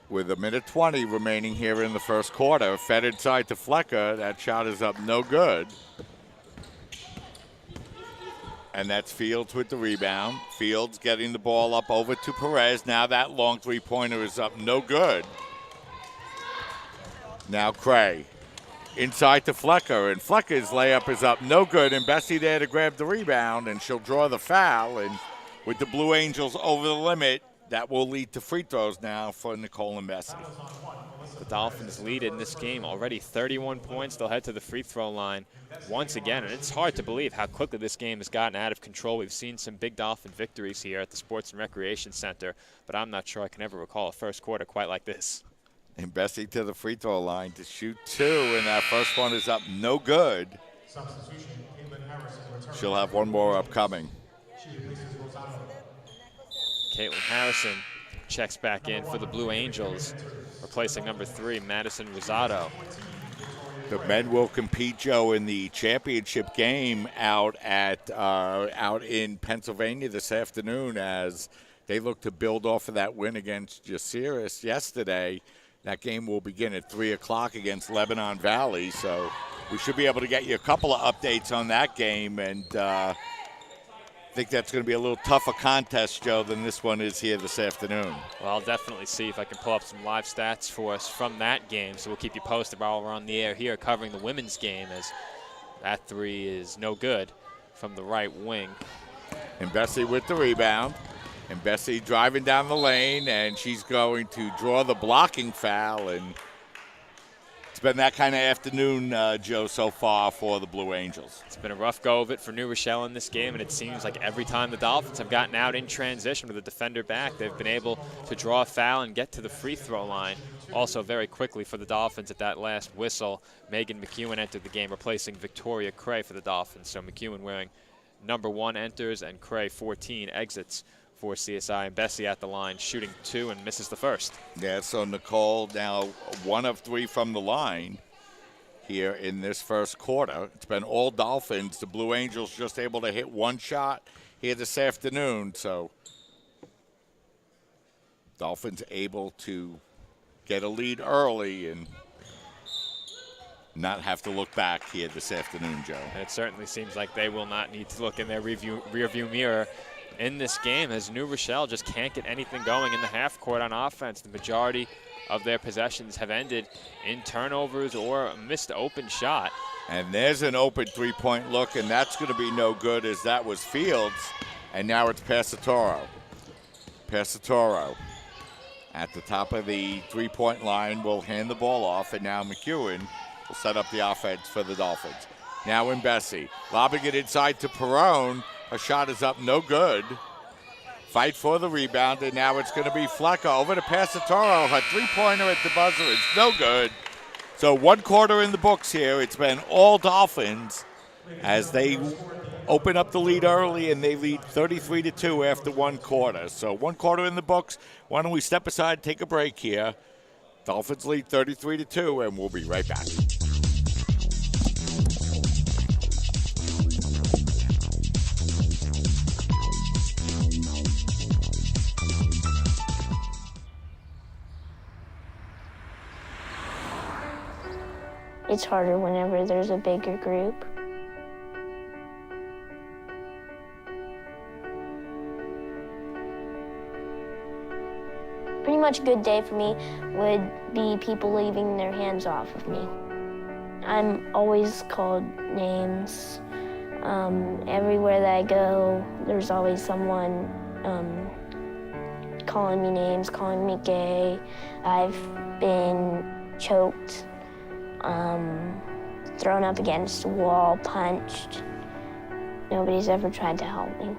With 1:20 remaining here in the first quarter, fed inside to Flecker. That shot is up, no good. And that's Fields with the rebound. Fields getting the ball up over to Perez. Now that long three-pointer is up, no good. Now Cray inside to Flecker, and Flecker's layup is up, no good. And Bessie there to grab the rebound, and she'll draw the foul. And with the Blue Angels over the limit. That will lead to free throws now for Nicole and Bessie. The Dolphins lead in this game already 31 points. They'll head to the free throw line once again, and it's hard to believe how quickly this game has gotten out of control. We've seen some big Dolphin victories here at the Sports and Recreation Center, but I'm not sure I can ever recall a first quarter quite like this. And Bessie to the free throw line to shoot 2, and that first one is up no good. She'll have one more upcoming. Caitlin Harrison checks back in for the Blue Angels, replacing number 3, Madison Rosado. The men will compete, Joe, in the championship game out in Pennsylvania this afternoon as they look to build off of that win against Jaciris yesterday. That game will begin at 3 o'clock against Lebanon Valley, so we should be able to get you a couple of updates on that game, and I think that's going to be a little tougher contest, Joe, than this one is here this afternoon. Well, I'll definitely see if I can pull up some live stats for us from that game, so we'll keep you posted while we're on the air here covering the women's game, as that 3 is no good from the right wing. And Bessie with the rebound. And Bessie driving down the lane, and she's going to draw the blocking foul. And it's been that kind of afternoon, Joe, so far for the Blue Angels. It's been a rough go of it for New Rochelle in this game, and it seems like every time the Dolphins have gotten out in transition with a defender back, they've been able to draw a foul and get to the free throw line. Also very quickly for the Dolphins at that last whistle, Megan McEwen entered the game, replacing Victoria Cray for the Dolphins. So McEwen wearing number 1 enters, and Cray 14 exits for CSI, and Bessie at the line shooting 2 and misses the first. Yeah, so Nicole now 1 of 3 from the line here in this first quarter. It's been all Dolphins. The Blue Angels just able to hit 1 shot here this afternoon, so Dolphins able to get a lead early and not have to look back here this afternoon, Joe. And it certainly seems like they will not need to look in their rearview mirror in this game, as New Rochelle just can't get anything going in the half court on offense. The majority of their possessions have ended in turnovers or a missed open shot. And there's an open 3-point look, and that's going to be no good, as that was Fields. And now it's Passatoro. Passatoro at the top of the 3-point line will hand the ball off, and now McEwen will set up the offense for the Dolphins. Now in Bessie, lobbing it inside to Perrone. Her shot is up, no good. Fight for the rebound, and now it's going to be Flecker over to Passatoro. Her 3-pointer at the buzzer is no good. So 1 quarter in the books here. It's been all Dolphins as they open up the lead early, and they lead 33-2 after 1 quarter. So 1 quarter in the books. Why don't we step aside, take a break here. Dolphins lead 33-2, and we'll be right back. It's harder whenever there's a bigger group. Pretty much a good day for me would be people leaving their hands off of me. I'm always called names. Everywhere that I go, there's always someone calling me names, calling me gay. I've been choked, thrown up against a wall, punched. Nobody's ever tried to help me.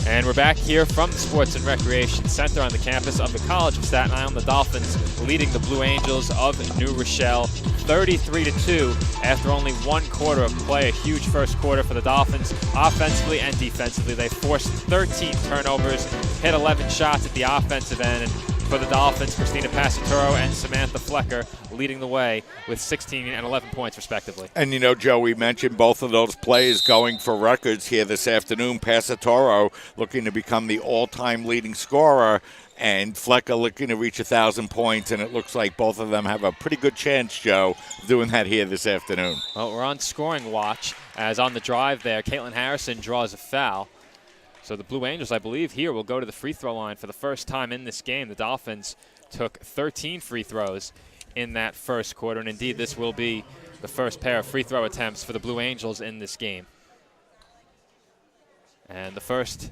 And we're back here from the Sports and Recreation Center on the campus of the College of Staten Island. The Dolphins leading the Blue Angels of New Rochelle 33-2 after only 1 quarter of play. A huge first quarter for the Dolphins offensively and defensively. They forced 13 turnovers, hit 11 shots at the offensive end, and for the Dolphins. Christina Passaturo and Samantha Flecker leading the way with 16 and 11 points respectively. And you know, Joe, we mentioned both of those players going for records here this afternoon. Passatoro looking to become the all-time leading scorer, and Flecker looking to reach 1,000 points, and it looks like both of them have a pretty good chance, Joe, of doing that here this afternoon. Well, we're on scoring watch, as on the drive there, Caitlin Harrison draws a foul. So the Blue Angels, I believe, here will go to the free throw line for the first time in this game. The Dolphins took 13 free throws in that first quarter, and indeed this will be the first pair of free throw attempts for the Blue Angels in this game. And the first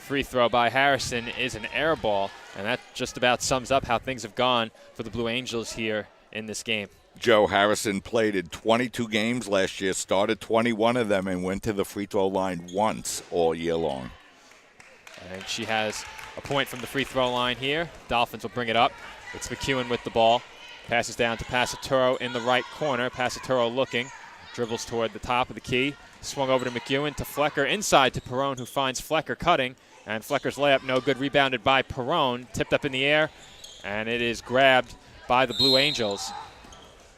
free throw by Harrison is an air ball, and that just about sums up how things have gone for the Blue Angels here in this game. Joe, Harrison played in 22 games last year, started 21 of them, and went to the free throw line once all year long. And she has a point from the free throw line here. Dolphins will bring it up. It's McEwen with the ball. Passes down to Passaturo in the right corner. Passaturo looking, dribbles toward the top of the key. Swung over to McEwen, to Flecker, inside to Perrone, who finds Flecker cutting. And Flecker's layup no good, rebounded by Perrone, tipped up in the air, and it is grabbed by the Blue Angels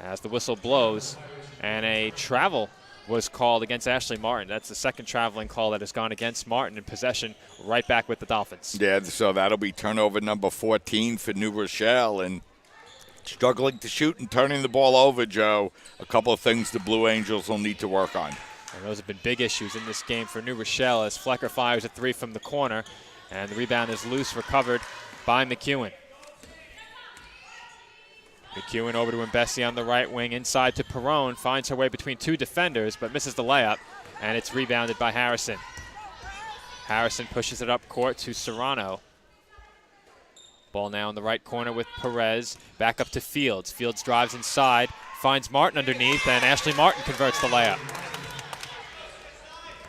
as the whistle blows. And a travel was called against Ashley Martin. That's the second traveling call that has gone against Martin, in possession right back with the Dolphins. Yeah, so that'll be turnover number 14 for New Rochelle, and struggling to shoot and turning the ball over, Joe. A couple of things the Blue Angels will need to work on. And those have been big issues in this game for New Rochelle, as Flecker fires a three from the corner, and the rebound is loose, recovered by McEwen. McEwen over to Mbesi on the right wing, inside to Perrone, finds her way between two defenders, but misses the layup, and it's rebounded by Harrison. Harrison pushes it up court to Serrano. Ball now in the right corner with Perez, back up to Fields. Fields drives inside, finds Martin underneath, and Ashley Martin converts the layup.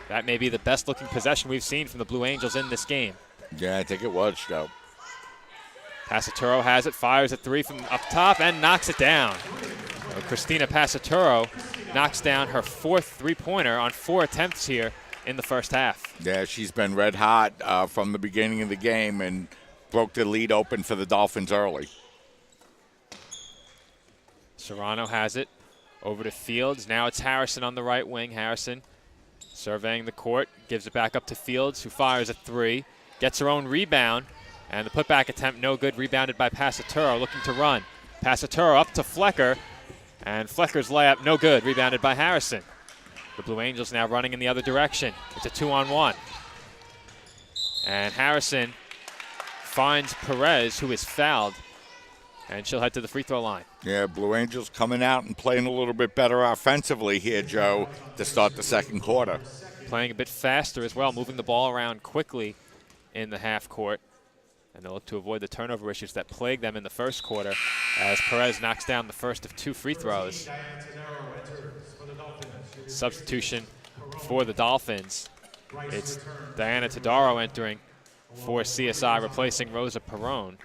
That may be the best-looking possession we've seen from the Blue Angels in this game. Yeah, I think it was, Joe. Passaturo has it, fires a three from up top, and knocks it down. So Christina Passaturo knocks down her fourth three-pointer on 4 attempts here in the first half. Yeah, she's been red hot from the beginning of the game and broke the lead open for the Dolphins early. Serrano has it, over to Fields. Now it's Harrison on the right wing. Harrison surveying the court, gives it back up to Fields, who fires a three, gets her own rebound, and the putback attempt no good, rebounded by Passaturo, looking to run. Passaturo up to Flecker, and Flecker's layup no good, rebounded by Harrison. The Blue Angels now running in the other direction. It's a 2-on-1. And Harrison finds Perez, who is fouled, and she'll head to the free throw line. Yeah, Blue Angels coming out and playing a little bit better offensively here, Joe, to start the second quarter. Playing a bit faster as well, moving the ball around quickly in the half court. And they'll look to avoid the turnover issues that plagued them in the first quarter, as Perez knocks down the first of 2 free throws. Substitution for the Dolphins. It's Diana Todaro entering for CSI, replacing Rosa Perrone.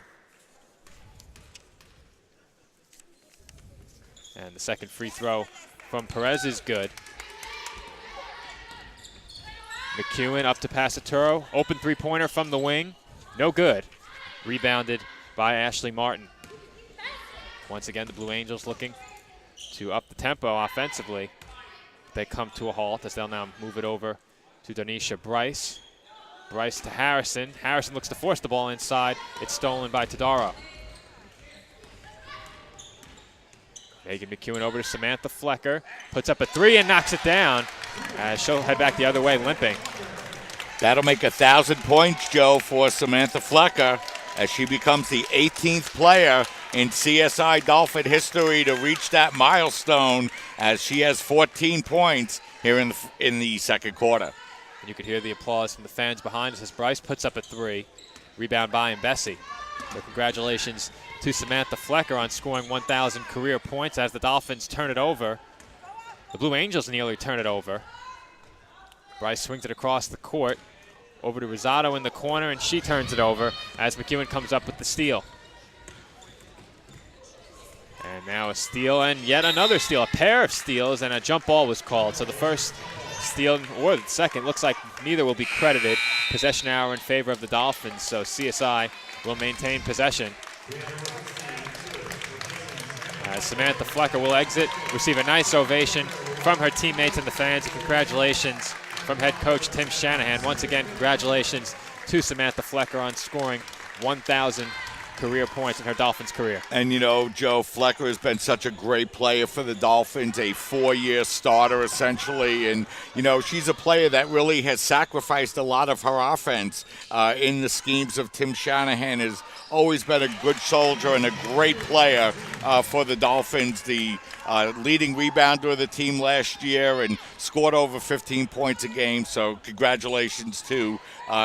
And the second free throw from Perez is good. McEwen up to Passaturo. Open three-pointer from the wing. No good. Rebounded by Ashley Martin. Once again, the Blue Angels looking to up the tempo offensively. They come to a halt as they'll now move it over to Donisha Bryce. Bryce to Harrison. Harrison looks to force the ball inside. It's stolen by Todaro. Megan McEwen over to Samantha Flecker. Puts up a three and knocks it down. She'll head back the other way, limping. That'll make 1,000 points, Joe, for Samantha Flecker, as she becomes the 18th player in CSI Dolphin history to reach that milestone, as she has 14 points here in the second quarter. And you could hear the applause from the fans behind us as Bryce puts up a three. Rebound by Mbesi. So congratulations to Samantha Flecker on scoring 1,000 career points as the Dolphins turn it over. The Blue Angels nearly turn it over. Bryce swings it across the court, over to Rosado in the corner, and she turns it over as McEwen comes up with the steal. And now a steal and yet another steal, a pair of steals, and a jump ball was called. So the first steal or the second, looks like neither will be credited. Possession arrow in favor of the Dolphins, so CSI will maintain possession Samantha Flecker will exit, receive a nice ovation from her teammates and the fans. And congratulations from head coach Tim Shanahan. Once again, congratulations to Samantha Flecker on scoring 1,000 career points in her Dolphins career. And, you know, Joe, Flecker has been such a great player for the Dolphins, a 4-year starter essentially. And, you know, she's a player that really has sacrificed a lot of her offense in the schemes of Tim Shanahan. Has always been a good soldier and a great player for the Dolphins. The leading rebounder of the team last year and scored over 15 points a game. So congratulations to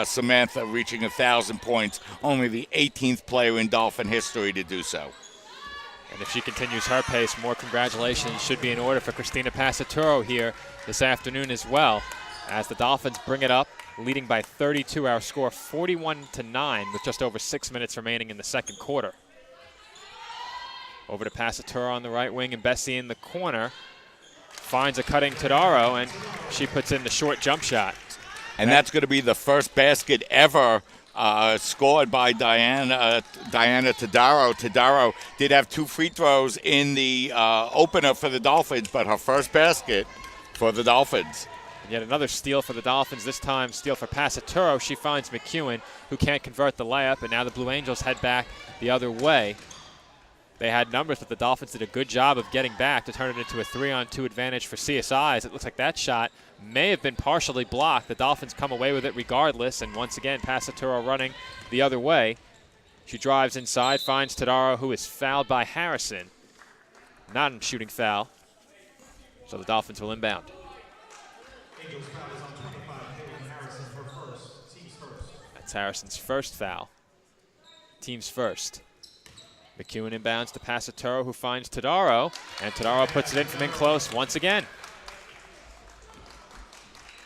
Samantha reaching 1,000 points, only the 18th player in Dolphin history to do so. And if she continues her pace, more congratulations should be in order for Christina Passaturo here this afternoon as well, as the Dolphins bring it up, leading by 32. Our score 41-9 with just over 6 minutes remaining in the second quarter. Over to Passaturo on the right wing, and Bessie in the corner finds a cutting Todaro, and she puts in the short jump shot. And that's going to be the first basket ever scored by Diana Todaro. Todaro did have 2 free throws in the opener for the Dolphins, but her first basket for the Dolphins. And yet another steal for the Dolphins, this time steal for Passaturo. She finds McEwen, who can't convert the layup, and now the Blue Angels head back the other way. They had numbers, but the Dolphins did a good job of getting back to turn it into a 3-on-2 advantage for CSI. As it looks like that shot may have been partially blocked. The Dolphins come away with it regardless, and once again, Passaturo running the other way. She drives inside, finds Todaro, who is fouled by Harrison. Not a shooting foul, so the Dolphins will inbound. That's Harrison's first foul. Team's first. McEwen inbounds to Passaturo, who finds Todaro, and Todaro puts it in from in close once again.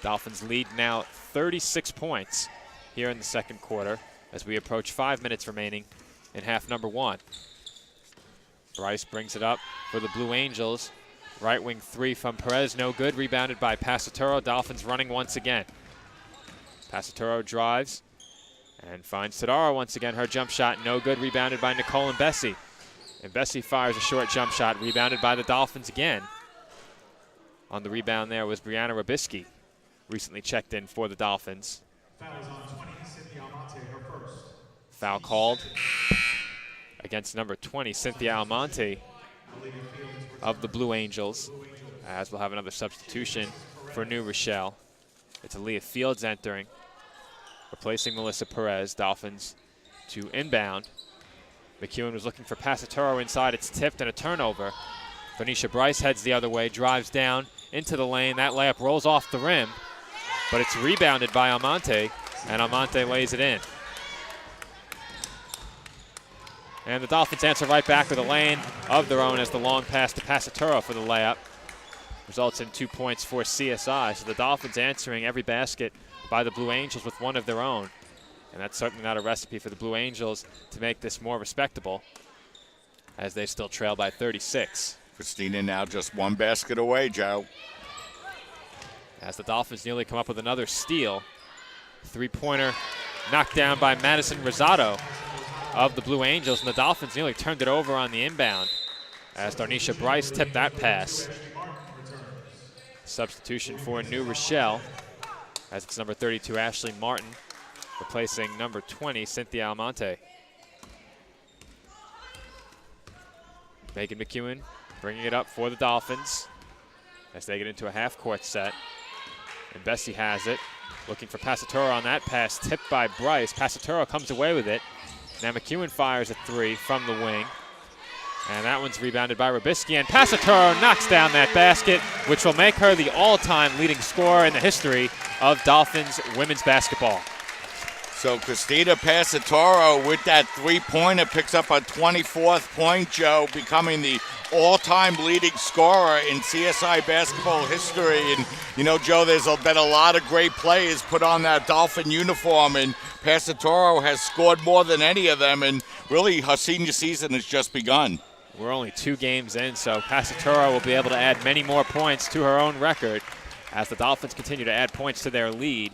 Dolphins lead now 36 points here in the second quarter as we approach 5 minutes remaining in half number 1. Bryce brings it up for the Blue Angels. Right wing 3 from Perez, no good. Rebounded by Passaturo. Dolphins running once again. Passaturo drives and finds Todaro once again. Her jump shot, no good. Rebounded by Nicole and Bessie. And Bessie fires a short jump shot, rebounded by the Dolphins again. On the rebound there was Brianna Robisky, recently checked in for the Dolphins. Foul called against number 20, Cynthia Almonte of the Blue Angels, as we'll have another substitution for New Rochelle. It's Aaliyah Fields entering, replacing Melissa Perez. Dolphins to inbound. McEwen was looking for Passaturo inside. It's tipped and a turnover. Venetia Bryce heads the other way, drives down into the lane. That layup rolls off the rim, but it's rebounded by Almonte, and Almonte lays it in. And the Dolphins answer right back with a lane of their own as the long pass to Passaturo for the layup results in 2 points for CSI. So the Dolphins answering every basket by the Blue Angels with one of their own. And that's certainly not a recipe for the Blue Angels to make this more respectable, as they still trail by 36. Christina now just 1 basket away, Joe. As the Dolphins nearly come up with another steal. 3-pointer knocked down by Madison Rosado of the Blue Angels, and the Dolphins nearly turned it over on the inbound as Darnisha Bryce tipped that pass. Substitution for New Rochelle, as it's number 32, Ashley Martin, replacing number 20, Cynthia Almonte. Megan McEwen bringing it up for the Dolphins as they get into a half-court set. And Bessie has it, looking for Passaturo on that pass, tipped by Bryce. Passaturo comes away with it. Now McEwen fires a 3 from the wing. And that one's rebounded by Robisky, and Passaturo knocks down that basket, which will make her the all-time leading scorer in the history of Dolphins women's basketball. So Christina Passaturo with that 3-pointer picks up a 24th point, Joe, becoming the all-time leading scorer in CSI basketball history. And, you know, Joe, there's been a lot of great players put on that Dolphin uniform, and Passaturo has scored more than any of them, and really her senior season has just begun. We're only 2 games in, so Passaturo will be able to add many more points to her own record as the Dolphins continue to add points to their lead.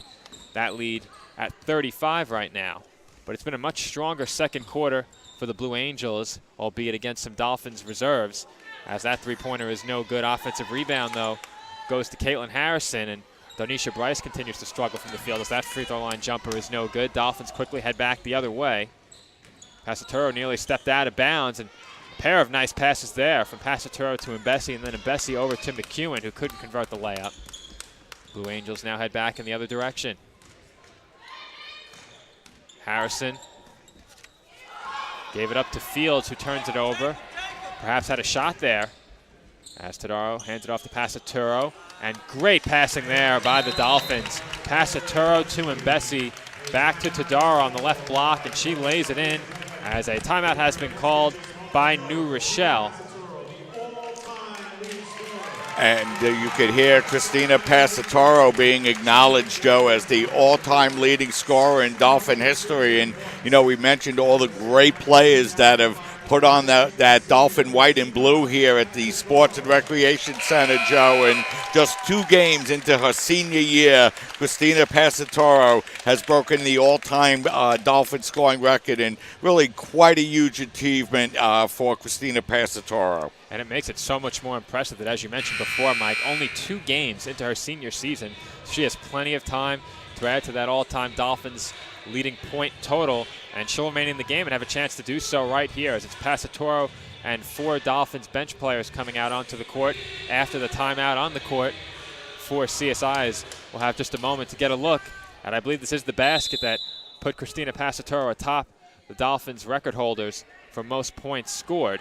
That lead at 35 right now. But it's been a much stronger second quarter for the Blue Angels, albeit against some Dolphins reserves, as that three-pointer is no good. Offensive rebound, though, goes to Caitlin Harrison, and Donisha Bryce continues to struggle from the field as that free throw line jumper is no good. Dolphins quickly head back the other way. Passaturo nearly stepped out of bounds, and a pair of nice passes there from Passaturo to Mbesi, and then Mbesi over to McEwen, who couldn't convert the layup. Blue Angels now head back in the other direction. Harrison gave it up to Fields, who turns it over. Perhaps had a shot there. As Tadaro hands it off to Passaturo. And great passing there by the Dolphins. Passaturo to Mbesi. Back to Tadaro on the left block, and she lays it in as a timeout has been called by New Rochelle. And you could hear Christina Passataro being acknowledged, Joe, as the all-time leading scorer in Dolphin history. And, you know, we mentioned all the great players that have put on that Dolphin white and blue here at the Sports and Recreation Center, Joe. And just 2 games into her senior year, Christina Passataro has broken the all-time Dolphin scoring record, and really quite a huge achievement for Christina Passataro. And it makes it so much more impressive that, as you mentioned before, Mike, only 2 games into her senior season, she has plenty of time to add to that all-time Dolphins leading point total, and she'll remain in the game and have a chance to do so right here, as it's Passatoro and 4 Dolphins bench players coming out onto the court after the timeout on the court for CSIs. We'll have just a moment to get a look, and I believe this is the basket that put Christina Passatoro atop the Dolphins record holders for most points scored.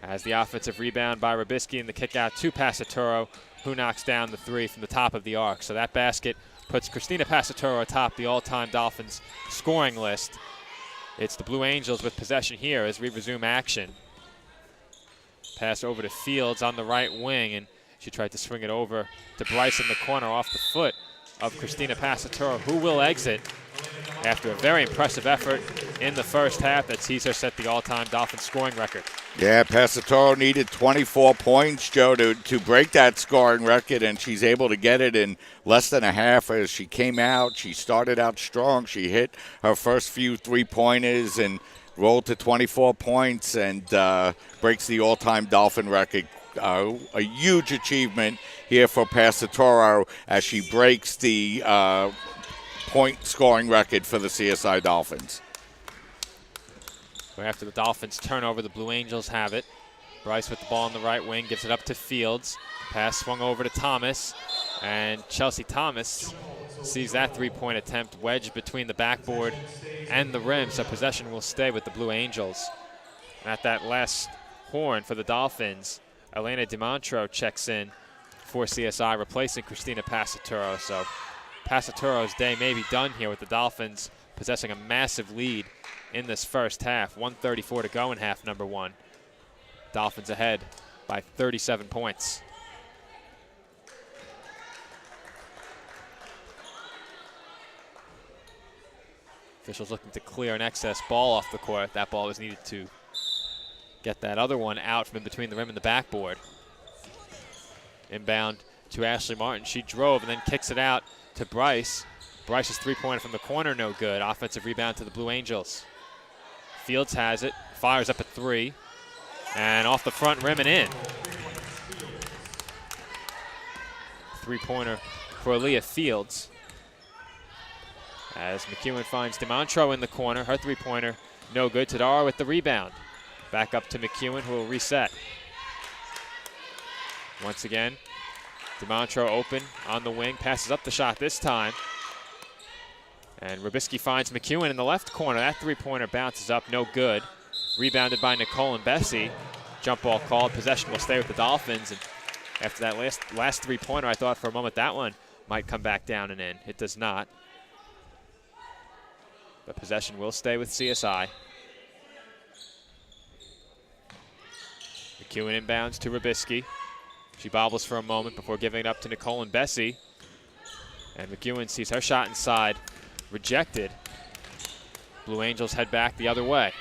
As the offensive rebound by Rybisky and the kick out to Passatoro, who knocks down the 3 from the top of the arc. So that basket puts Christina Passatoro atop the all-time Dolphins scoring list. It's the Blue Angels with possession here as we resume action. Pass over to Fields on the right wing, and she tried to swing it over to Bryce in the corner off the foot of Christina Passatoro, who will exit after a very impressive effort in the first half that sees her set the all-time Dolphins scoring record. Yeah, Passatoro needed 24 points, Joe, to break that scoring record, and she's able to get it in less than a half. As she came out, she started out strong. She hit her first few three-pointers and rolled to 24 points and breaks the all-time Dolphin record. A huge achievement here for Passatoro as she breaks the point scoring record for the CSI Dolphins. After the Dolphins turn over, the Blue Angels have it. Bryce with the ball on the right wing, gives it up to Fields. Pass swung over to Thomas, and Chelsea Thomas sees that three-point attempt wedged between the backboard and the rim, so possession will stay with the Blue Angels. At that last horn for the Dolphins, Elena DiMontro checks in for CSI, replacing Christina Passatoro. So Passatoro's day may be done here with the Dolphins possessing a massive lead in this first half. 1:34 to go in half number 1. Dolphins ahead by 37 points. Officials looking to clear an excess ball off the court. That ball was needed to get that other one out from in between the rim and the backboard. Inbound to Ashley Martin. She drove and then kicks it out to Bryce. Bryce's three-pointer from the corner, no good. Offensive rebound to the Blue Angels. Fields has it, fires up at 3, and off the front rim and in. Three-pointer for Aaliyah Fields. As McEwen finds DiMontro in the corner, her three-pointer no good. Tadaro with the rebound. Back up to McEwen, who will reset. Once again, DiMontro open on the wing, passes up the shot this time. And Rybisky finds McEwen in the left corner. That three-pointer bounces up, no good. Rebounded by Nicole and Bessie. Jump ball called. Possession will stay with the Dolphins. And after that last three-pointer, I thought for a moment that one might come back down and in. It does not. But possession will stay with CSI. McEwen inbounds to Rybisky. She bobbles for a moment before giving it up to Nicole and Bessie. And McEwen sees her shot inside. Rejected. Blue Angels head back the other way.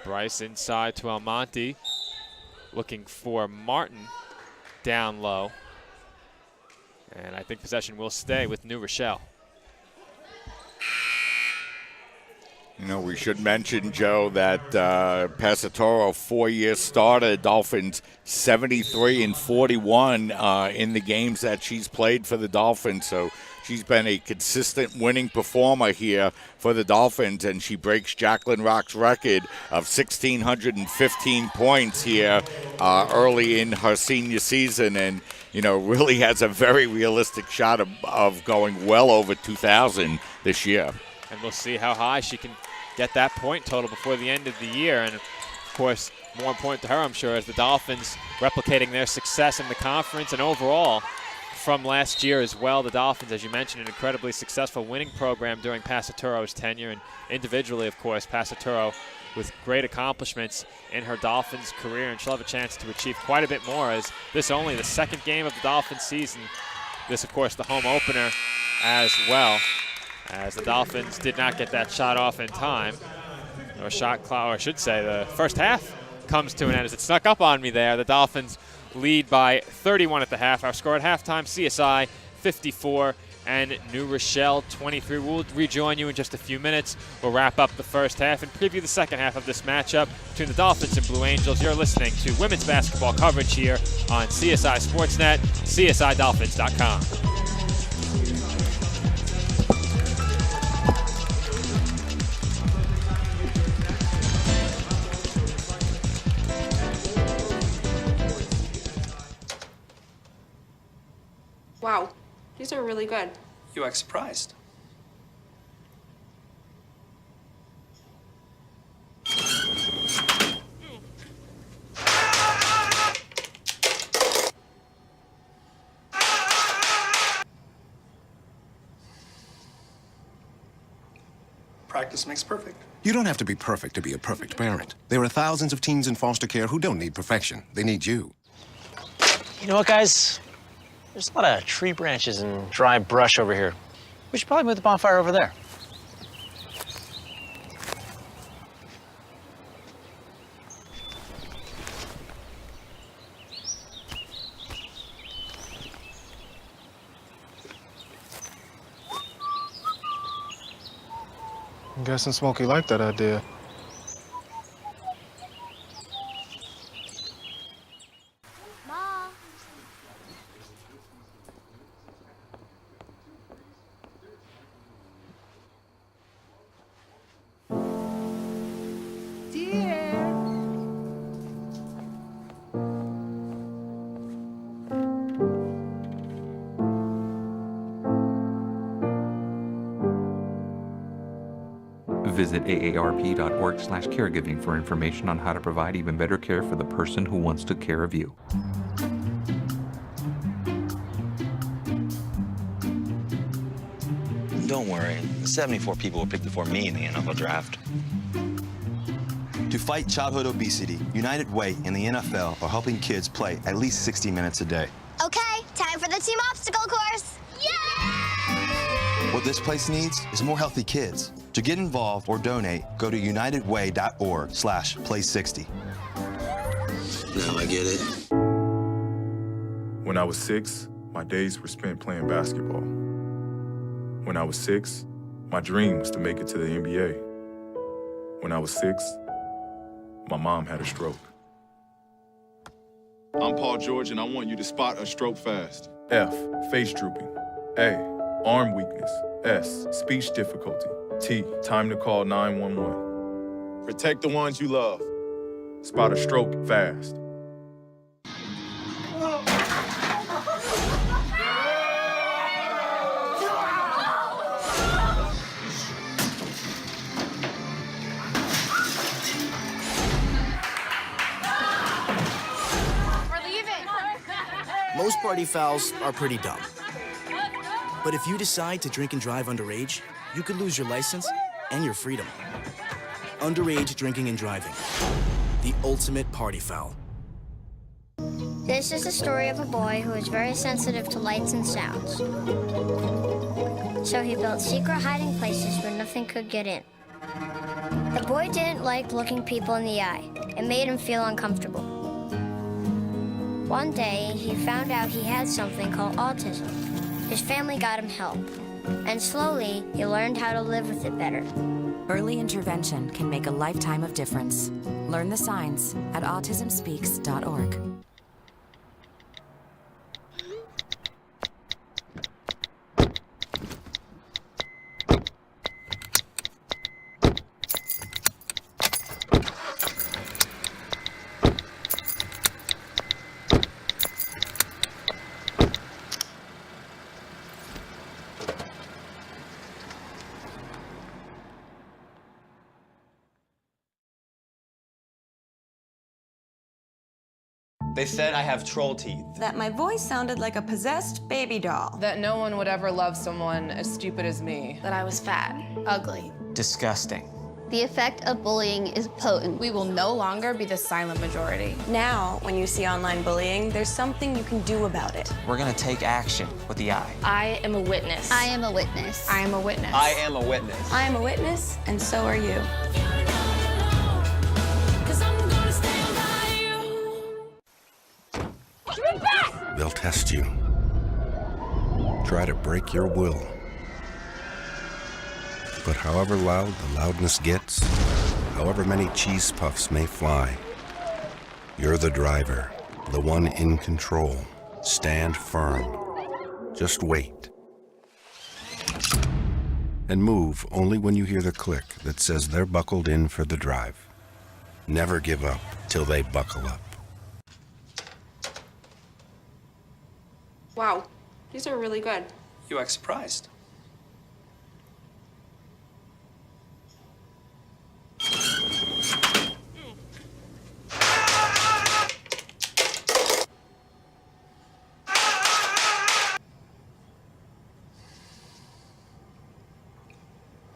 Bryce inside to Almonte. Looking for Martin down low. And I think possession will stay with New Rochelle. You know, we should mention, Joe, that Pasatoro, 4-year starter, Dolphins 73-41 in the games that she's played for the Dolphins. So she's been a consistent winning performer here for the Dolphins, and she breaks Jacqueline Rock's record of 1,615 points here early in her senior season, and, you know, really has a very realistic shot of going well over 2,000 this year. And we'll see how high she can get that point total before the end of the year. And, of course, more important to her, I'm sure, is the Dolphins replicating their success in the conference and overall from last year as well. The Dolphins, as you mentioned, an incredibly successful winning program during Pasatoro's tenure, and individually, of course, Pasatoro with great accomplishments in her Dolphins career, and she'll have a chance to achieve quite a bit more, as this only the second game of the Dolphins season. This, of course, the home opener as well, as the Dolphins did not get that shot off in time. Or shot clock, or I should say the first half comes to an end as it snuck up on me there. The Dolphins lead by 31 at the half. Our score at halftime, CSI 54 and New Rochelle 23. We'll rejoin you in just a few minutes. We'll wrap up the first half and preview the second half of this matchup between the Dolphins and Blue Angels. You're listening to women's basketball coverage here on CSI SportsNet, CSIDolphins.com. Wow, these are really good. You act surprised. Practice makes perfect. You don't have to be perfect to be a perfect parent. There are thousands of teens in foster care who don't need perfection. They need you. You know what, guys? There's a lot of tree branches and dry brush over here. We should probably move the bonfire over there. I'm guessing Smokey liked that idea. Visit aarp.org/caregiving for information on how to provide even better care for the person who wants to care of you. Don't worry, 74 people were picked before me in the NFL draft. To fight childhood obesity, United Way and the NFL are helping kids play at least 60 minutes a day. Okay, time for the team obstacle course. Yay! What this place needs is more healthy kids. To get involved or donate, go to unitedway.org/play60. Now I get it. When I was 6, my days were spent playing basketball. When I was 6, my dream was to make it to the NBA. When I was 6, my mom had a stroke. I'm Paul George, and I want you to spot a stroke fast. F, face drooping. A, arm weakness. S, speech difficulty. T, time to call 911. Protect the ones you love. Spot a stroke fast. Most party fouls are pretty dumb. But if you decide to drink and drive underage, you could lose your license and your freedom. Underage drinking and driving. The ultimate party foul. This is the story of a boy who was very sensitive to lights and sounds. So he built secret hiding places where nothing could get in. The boy didn't like looking people in the eye. It made him feel uncomfortable. One day, he found out he had something called autism. His family got him help, and slowly, he learned how to live with it better. Early intervention can make a lifetime of difference. Learn the signs at autismspeaks.org. They said I have troll teeth. That my voice sounded like a possessed baby doll. That no one would ever love someone as stupid as me. That I was fat, ugly. Disgusting. The effect of bullying is potent. We will no longer be the silent majority. Now, when you see online bullying, there's something you can do about it. We're gonna take action with the I. I am a witness. I am a witness. I am a witness. I am a witness. I am a witness, and so are you. They'll test you. Try to break your will. But however loud the loudness gets, however many cheese puffs may fly, you're the driver, the one in control. Stand firm. Just wait. And move only when you hear the click that says they're buckled in for the drive. Never give up till they buckle up. Wow, these are really good. You act surprised.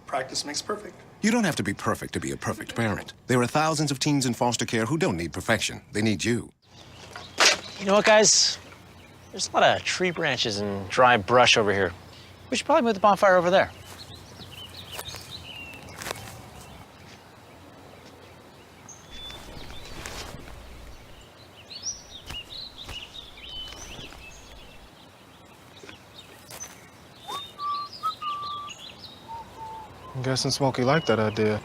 Practice makes perfect. You don't have to be perfect to be a perfect parent. There are thousands of teens in foster care who don't need perfection. They need you. You know what, guys? There's a lot of tree branches and dry brush over here. We should probably move the bonfire over there. I'm guessing Smokey liked that idea.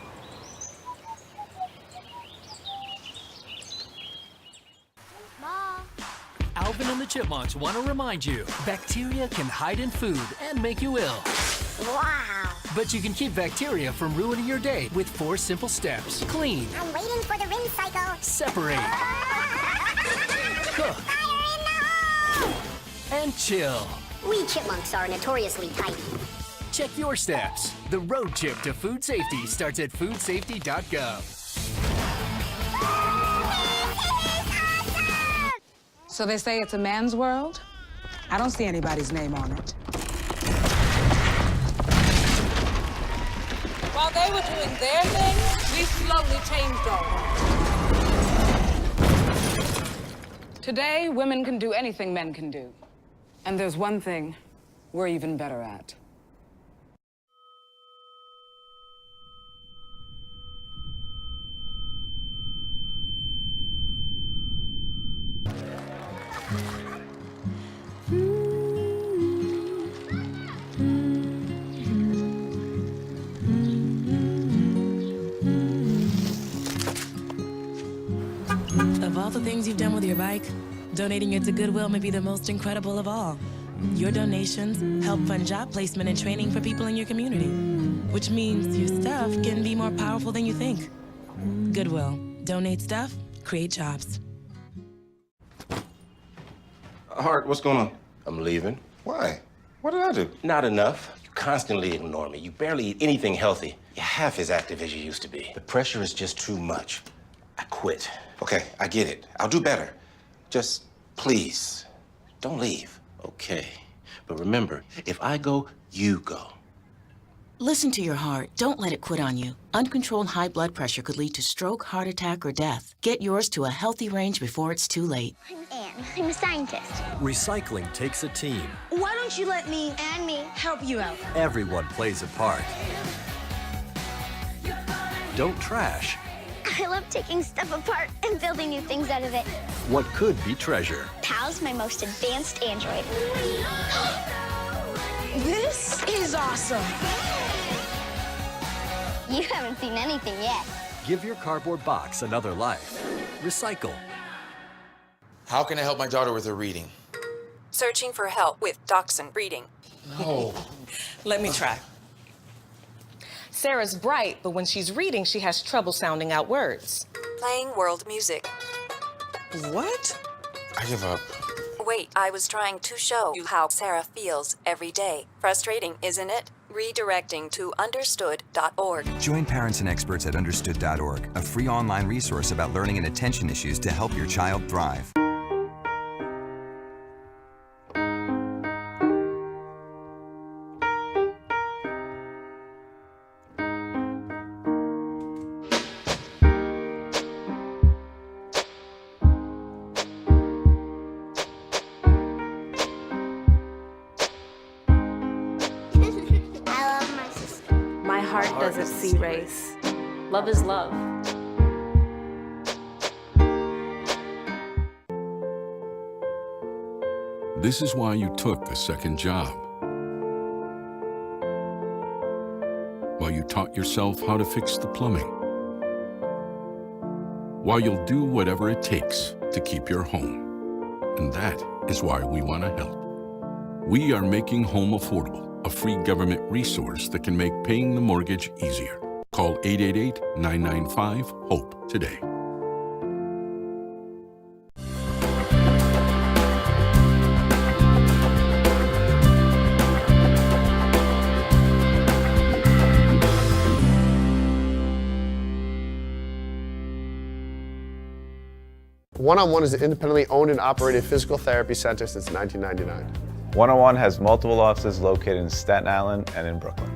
Alvin and the Chipmunks want to remind you, bacteria can hide in food and make you ill. Wow. But you can keep bacteria from ruining your day with 4 simple steps. Clean. I'm waiting for the rinse cycle. Separate. Cook. Fire in the hole! And chill. We chipmunks are notoriously tidy. Check your steps. The road trip to food safety starts at foodsafety.gov. So they say it's a man's world? I don't see anybody's name on it. While they were doing their thing, we slowly changed ours. Today, women can do anything men can do. And there's one thing we're even better at. Of all the things you've done with your bike, donating it to Goodwill may be the most incredible of all. Your donations help fund job placement and training for people in your community, which means your stuff can be more powerful than you think. Goodwill. Donate stuff, create jobs. Hart, what's going on? I'm leaving. Why? What did I do? Not enough. You constantly ignore me. You barely eat anything healthy. You're half as active as you used to be. The pressure is just too much. I quit. Okay, I get it. I'll do better. Just, please, don't leave. Okay. But remember, if I go, you go. Listen to your heart. Don't let it quit on you. Uncontrolled high blood pressure could lead to stroke, heart attack, or death. Get yours to a healthy range before it's too late. I'm Anne. I'm a scientist. Recycling takes a team. Why don't you let me and me help you out? Everyone plays a part. Don't trash I love taking stuff apart and building new things out of it. what could be treasure. Pal's my most advanced android. This is awesome. You haven't seen anything yet. Give your cardboard box another life. Recycle. How can I help my daughter with her reading? Searching for help with dachshund breeding. No. Let me try. Sarah's bright, but when she's reading, she has trouble sounding out words. Playing world music. What? I give up. Wait, I was trying to show you how Sarah feels every day. Frustrating, isn't it? Redirecting to understood.org. Join parents and experts at understood.org, a free online resource about learning and attention issues to help your child thrive. My heart doesn't see race. Love is love. This is why you took a second job. While you taught yourself how to fix the plumbing. While you'll do whatever it takes to keep your home. And that is why we want to help. We are making home affordable, a free government resource that can make paying the mortgage easier. Call 888-995-HOPE today. One-on-One is an independently owned and operated physical therapy center since 1999. One-on-One has multiple offices located in Staten Island and in Brooklyn.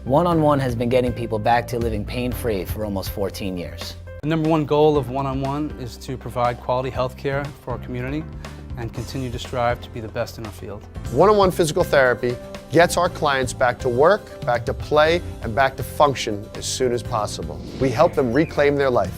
One-on-One has been getting people back to living pain-free for almost 14 years. The number one goal of One-on-One is to provide quality health care for our community and continue to strive to be the best in our field. One-on-One physical therapy gets our clients back to work, back to play, and back to function as soon as possible. We help them reclaim their life.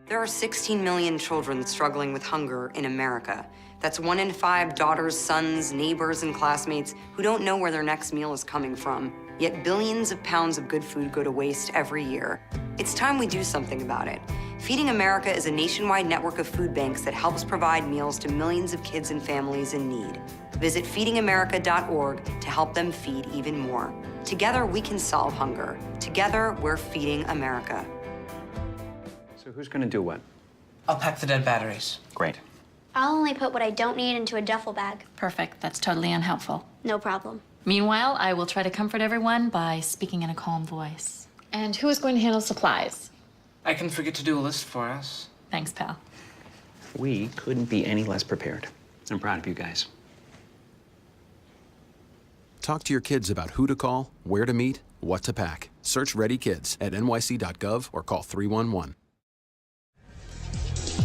There are 16 million children struggling with hunger in America. That's 1 in 5 daughters, sons, neighbors, and classmates who don't know where their next meal is coming from. Yet billions of pounds of good food go to waste every year. It's time we do something about it. Feeding America is a nationwide network of food banks that helps provide meals to millions of kids and families in need. Visit feedingamerica.org to help them feed even more. Together, we can solve hunger. Together, we're feeding America. So who's going to do what? I'll pack the dead batteries. Great. I'll only put what I don't need into a duffel bag. Perfect. That's totally unhelpful. No problem. Meanwhile, I will try to comfort everyone by speaking in a calm voice. And who is going to handle supplies? I can forget to do a list for us. Thanks, pal. We couldn't be any less prepared. I'm proud of you guys. Talk to your kids about who to call, where to meet, what to pack. Search Ready Kids at nyc.gov or call 311.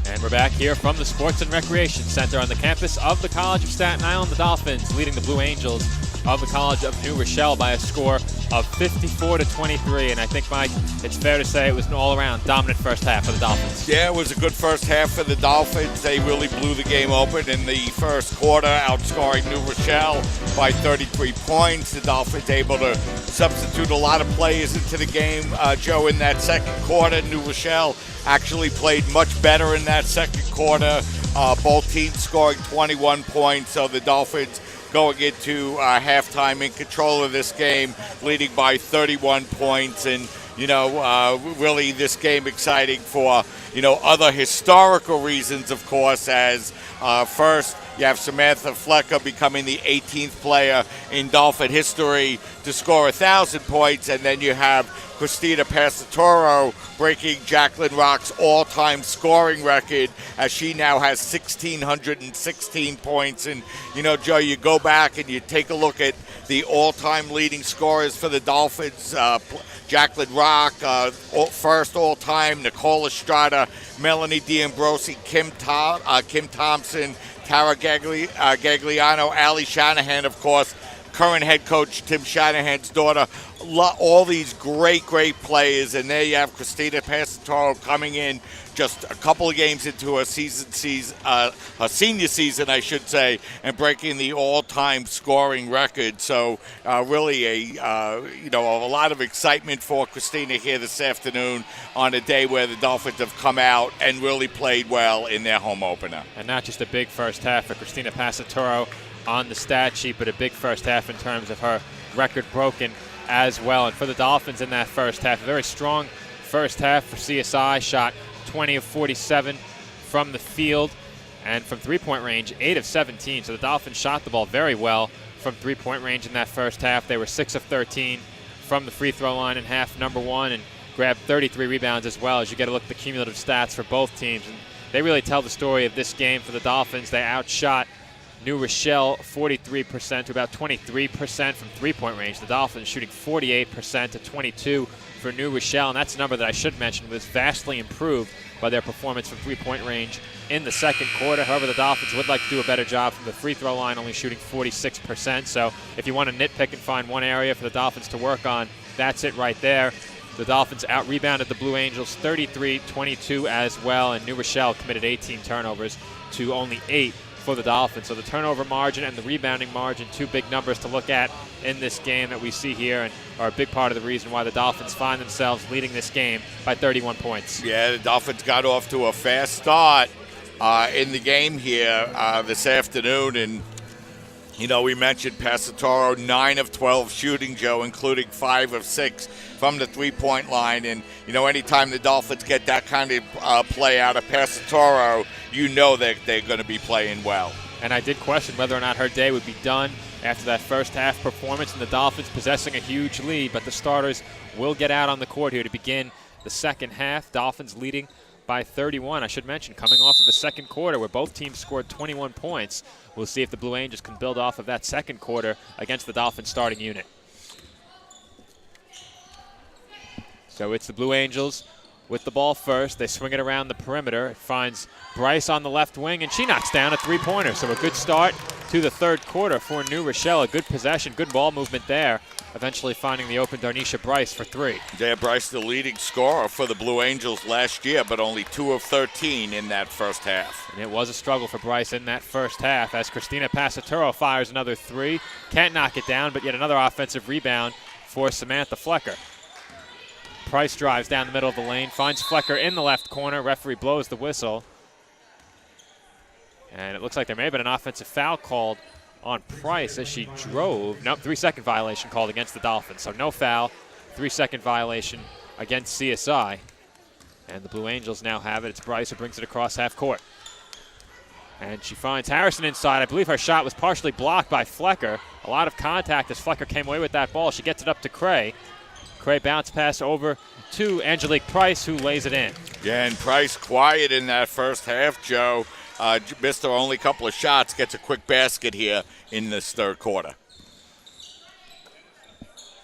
And we're back here from the Sports and Recreation Center on the campus of the College of Staten Island. The Dolphins leading the Blue Angels of the College of New Rochelle by a score of 54-23. And I think, Mike, it's fair to say it was an all-around dominant first half for the Dolphins. Yeah, it was a good first half for the Dolphins. They really blew the game open in the first quarter, outscoring New Rochelle by 33 points. The Dolphins able to substitute a lot of players into the game, Joe, in that second quarter. New Rochelle actually played much better in that second quarter. Both teams scoring 21 points, so the Dolphins going into halftime in control of this game, leading by 31 points. And, really this game exciting for, other historical reasons, of course, as first You have Samantha Flecker becoming the 18th player in Dolphin history to score 1,000 points, and then you have Christina Passatoro breaking Jacqueline Rock's all-time scoring record as she now has 1,616 points. And, you know, Joe, you go back and you take a look at the all-time leading scorers for the Dolphins. Jacqueline Rock, first all-time, Nicole Estrada, Melanie D'Ambrosi, Kim Thompson, Tara Gagliano, Allie Shanahan, of course, current head coach Tim Shanahan's daughter. All these great players, and there you have Christina Passatoro coming in just a couple of games into her her senior season, I should say, and breaking the all-time scoring record. So really a lot of excitement for Christina here this afternoon on a day where the Dolphins have come out and really played well in their home opener. And not just a big first half for Christina Passatoro on the stat sheet, but a big first half in terms of her record broken as well. And for the Dolphins in that first half, a very strong first half for CSI. Shot 20 of 47 from the field, and from three-point range, 8 of 17. So the Dolphins shot the ball very well from three-point range in that first half. They were 6 of 13 from the free throw line in half number one, and grabbed 33 rebounds as well, as you get a look at the cumulative stats for both teams. And they really tell the story of this game for the Dolphins. They outshot New Rochelle 43% to about 23% from three-point range. The Dolphins shooting 48% to 22% for New Rochelle, and that's a number that I should mention was vastly improved by their performance from three-point range in the second quarter. However, the Dolphins would like to do a better job from the free throw line, only shooting 46%. So if you want to nitpick and find one area for the Dolphins to work on, that's it right there. The Dolphins out-rebounded the Blue Angels 33-22 as well, and New Rochelle committed 18 turnovers to only 8 for the Dolphins. So the turnover margin and the rebounding margin, two big numbers to look at in this game that we see here, and are a big part of the reason why the Dolphins find themselves leading this game by 31 points. Yeah, the Dolphins got off to a fast start in the game here this afternoon, and you know, we mentioned Passatoro, 9 of 12 shooting, Joe, including 5 of 6 from the three-point line. And, you know, anytime the Dolphins get that kind of play out of Passatoro, you know that they're going to be playing well. And I did question whether or not her day would be done after that first half performance, and the Dolphins possessing a huge lead. But the starters will get out on the court here to begin the second half. Dolphins leading by 31. I should mention, coming off of a second quarter where both teams scored 21 points. We'll see if the Blue Angels can build off of that second quarter against the Dolphins starting unit. So it's the Blue Angels with the ball first. They swing it around the perimeter. It finds Bryce on the left wing, and she knocks down a three-pointer. So a good start to the third quarter for New Rochelle. A good possession, good ball movement there. Eventually finding the open Darnisha Bryce for three. Yeah, Bryce, the leading scorer for the Blue Angels last year, but only 2 of 13 in that first half. And it was a struggle for Bryce in that first half as Christina Passatoro fires another three. Can't knock it down, but yet another offensive rebound for Samantha Flecker. Price drives down the middle of the lane, finds Flecker in the left corner. Referee blows the whistle. And it looks like there may have been an offensive foul called on Price as she drove. Nope, 3-second violation called against the Dolphins. So no foul, 3-second violation against CSI. And the Blue Angels now have it. It's Bryce who brings it across half court. And she finds Harrison inside. I believe her shot was partially blocked by Flecker. A lot of contact as Flecker came away with that ball. She gets it up to Cray. Cray bounce pass over to Angelique Price, who lays it in. Yeah, and Price quiet in that first half, Joe. Missed her only couple of shots, gets a quick basket here in this third quarter.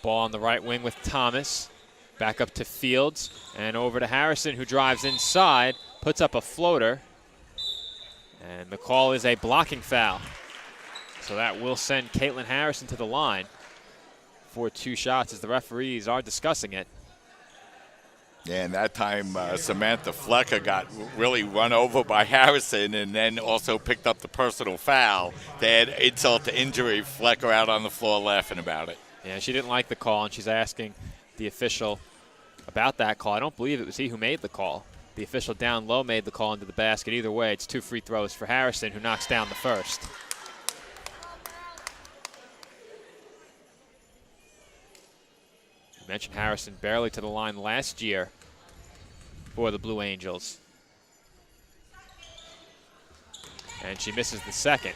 Ball on the right wing with Thomas. Back up to Fields and over to Harrison, who drives inside, puts up a floater. And the call is a blocking foul. So that will send Caitlin Harrison to the line for 2 shots as the referees are discussing it. Yeah, and that time Samantha Flecker got really run over by Harrison and then also picked up the personal foul. They had insult to injury, Flecker out on the floor laughing about it. Yeah, she didn't like the call, and she's asking the official about that call. I don't believe it was he who made the call. The official down low made the call into the basket. Either way, it's 2 free throws for Harrison, who knocks down the first. You mentioned Harrison barely to the line last year for the Blue Angels. and she misses the second.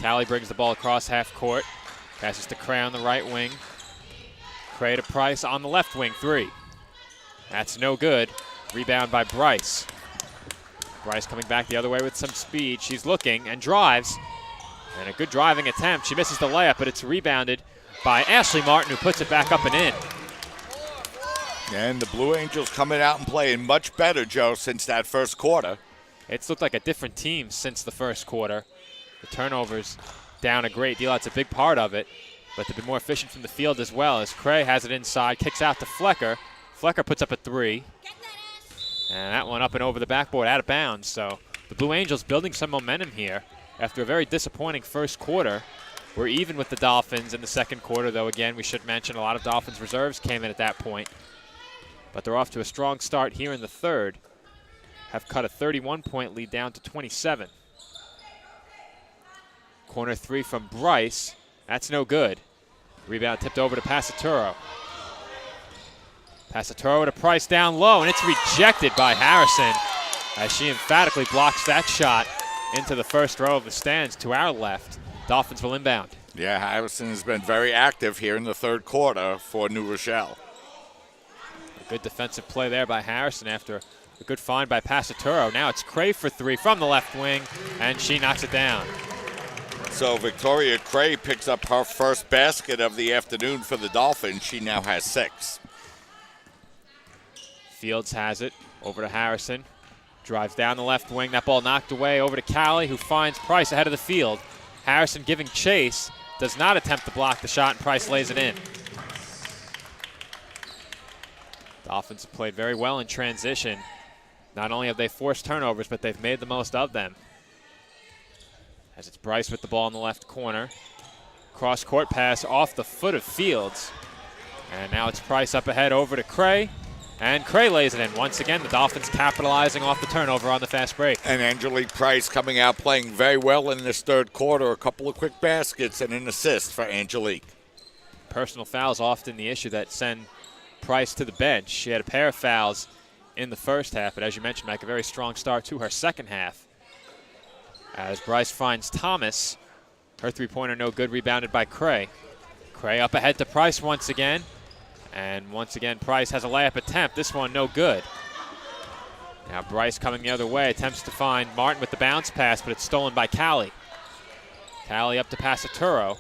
Callie brings the ball across half court. Passes to Cray on the right wing. Cray to Price on the left wing, 3. That's no good. Rebound by Bryce. Bryce coming back the other way with some speed. She's looking and drives. And a good driving attempt. She misses the layup, but it's rebounded by Ashley Martin, who puts it back up and in. And the Blue Angels coming out and playing much better, Joe, since that first quarter. It's looked like a different team since the first quarter. The turnovers down a great deal. That's a big part of it. But they've been more efficient from the field as well, as Cray has it inside, kicks out to Flecker. Flecker puts up a 3. And that one up and over the backboard, out of bounds. So the Blue Angels building some momentum here after a very disappointing first quarter. We're even with the Dolphins in the second quarter, though, again, we should mention a lot of Dolphins reserves came in at that point. But they're off to a strong start here in the third. Have cut a 31-point lead down to 27. Corner 3 from Bryce. That's no good. Rebound tipped over to Passaturo. Passaturo to Price down low, and it's rejected by Harrison as she emphatically blocks that shot into the first row of the stands to our left. Dolphins will inbound. Yeah, Harrison has been very active here in the third quarter for New Rochelle. A good defensive play there by Harrison after a good find by Passaturo. Now it's Cray for 3 from the left wing, and she knocks it down. So Victoria Cray picks up her first basket of the afternoon for the Dolphins. She now has 6. Fields has it over to Harrison. Drives down the left wing. That ball knocked away over to Callie, who finds Price ahead of the field. Harrison giving chase. Does not attempt to block the shot, and Price lays it in. Dolphins have played very well in transition. Not only have they forced turnovers, but they've made the most of them. As it's Bryce with the ball in the left corner. Cross-court pass off the foot of Fields. And now it's Price up ahead over to Cray. And Cray lays it in. Once again, the Dolphins capitalizing off the turnover on the fast break. And Angelique Price coming out playing very well in this third quarter. A couple of quick baskets and an assist for Angelique. Personal fouls often the issue that send Price to the bench. She had a pair of fouls in the first half, but as you mentioned, Mike, a very strong start to her second half. As Bryce finds Thomas. Her three-pointer no good, rebounded by Cray. Cray up ahead to Price once again. And once again, Price has a layup attempt. This one no good. Now Bryce coming the other way, attempts to find Martin with the bounce pass, but it's stolen by Callie. Callie up to Passaturo.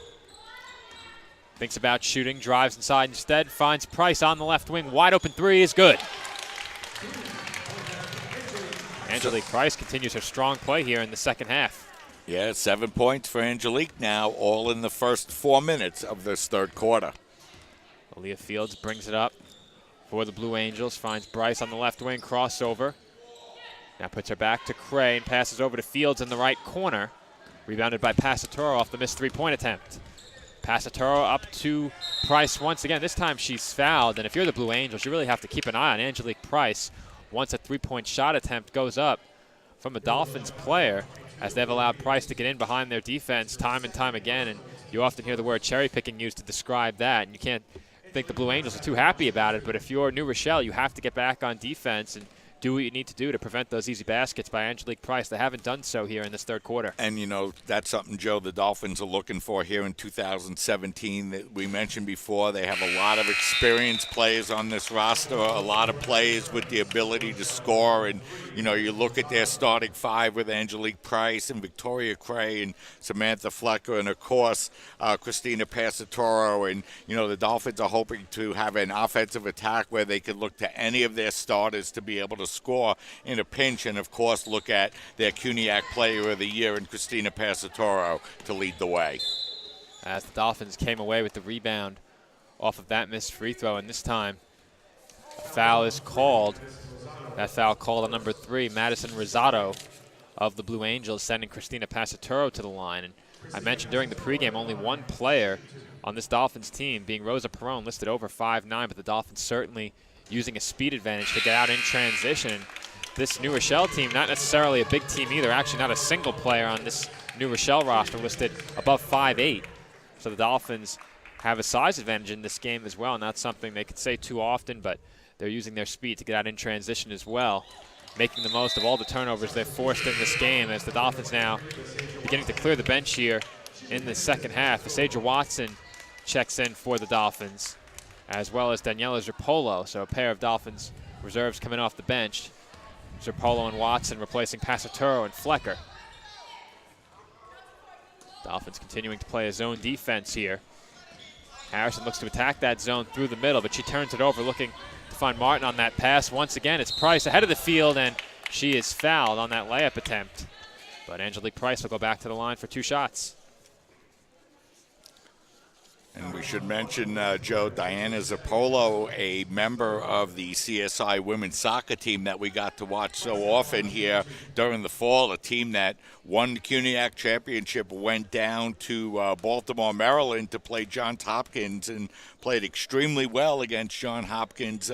Thinks about shooting, drives inside instead, finds Price on the left wing. Wide open 3 is good. Angelique Price continues her strong play here in the second half. Yeah, 7 points for Angelique now, all in the first 4 minutes of this third quarter. Aaliyah Fields brings it up for the Blue Angels, finds Bryce on the left wing, crossover. Now puts her back to Cray and passes over to Fields in the right corner. Rebounded by Passaturo off the missed three-point attempt. Passaturo up to Price once again. This time she's fouled, and if you're the Blue Angels, you really have to keep an eye on Angelique Price once a three-point shot attempt goes up from a Dolphins player, as they've allowed Price to get in behind their defense time and time again, and you often hear the word cherry-picking used to describe that, and you can't think the Blue Angels are too happy about it, but if you're New Rochelle, you have to get back on defense and do what you need to do to prevent those easy baskets by Angelique Price. They haven't done so here in this third quarter. And, you know, that's something, Joe, the Dolphins are looking for here in 2017 that we mentioned before. They have a lot of experienced players on this roster, a lot of players with the ability to score. And, you know, you look at their starting 5 with Angelique Price and Victoria Cray and Samantha Flecker and, of course, Christina Passatoro. And, you know, the Dolphins are hoping to have an offensive attack where they can look to any of their starters to be able to score in a pinch, and of course look at their CUNYAC Player of the Year and Christina Passatoro to lead the way. As the Dolphins came away with the rebound off of that missed free throw, and this time a foul is called. That foul called on number 3, Madison Rosado of the Blue Angels, sending Christina Passatoro to the line. And I mentioned during the pregame only one player on this Dolphins team, being Rosa Perone, listed over 5'9", but the Dolphins certainly using a speed advantage to get out in transition. This New Rochelle team, not necessarily a big team either, actually not a single player on this New Rochelle roster listed above 5'8". So the Dolphins have a size advantage in this game as well, not something they could say too often, but they're using their speed to get out in transition as well. making the most of all the turnovers they've forced in this game, as the Dolphins now beginning to clear the bench here in the second half. Asaja Watson checks in for the Dolphins, as well as Daniela Zerpolo. So a pair of Dolphins reserves coming off the bench. Zerpolo and Watson replacing Passaturo and Flecker. Dolphins continuing to play a zone defense here. Harrison looks to attack that zone through the middle, but she turns it over looking to find Martin on that pass. Once again, it's Price ahead of the field, and she is fouled on that layup attempt. But Angelique Price will go back to the line for 2 shots. And we should mention, Joe, Diana Zappolo, a member of the CSI women's soccer team that we got to watch so often here during the fall, a team that won the CUNYAC championship, went down to Baltimore, Maryland to play Johns Hopkins and played extremely well against Johns Hopkins,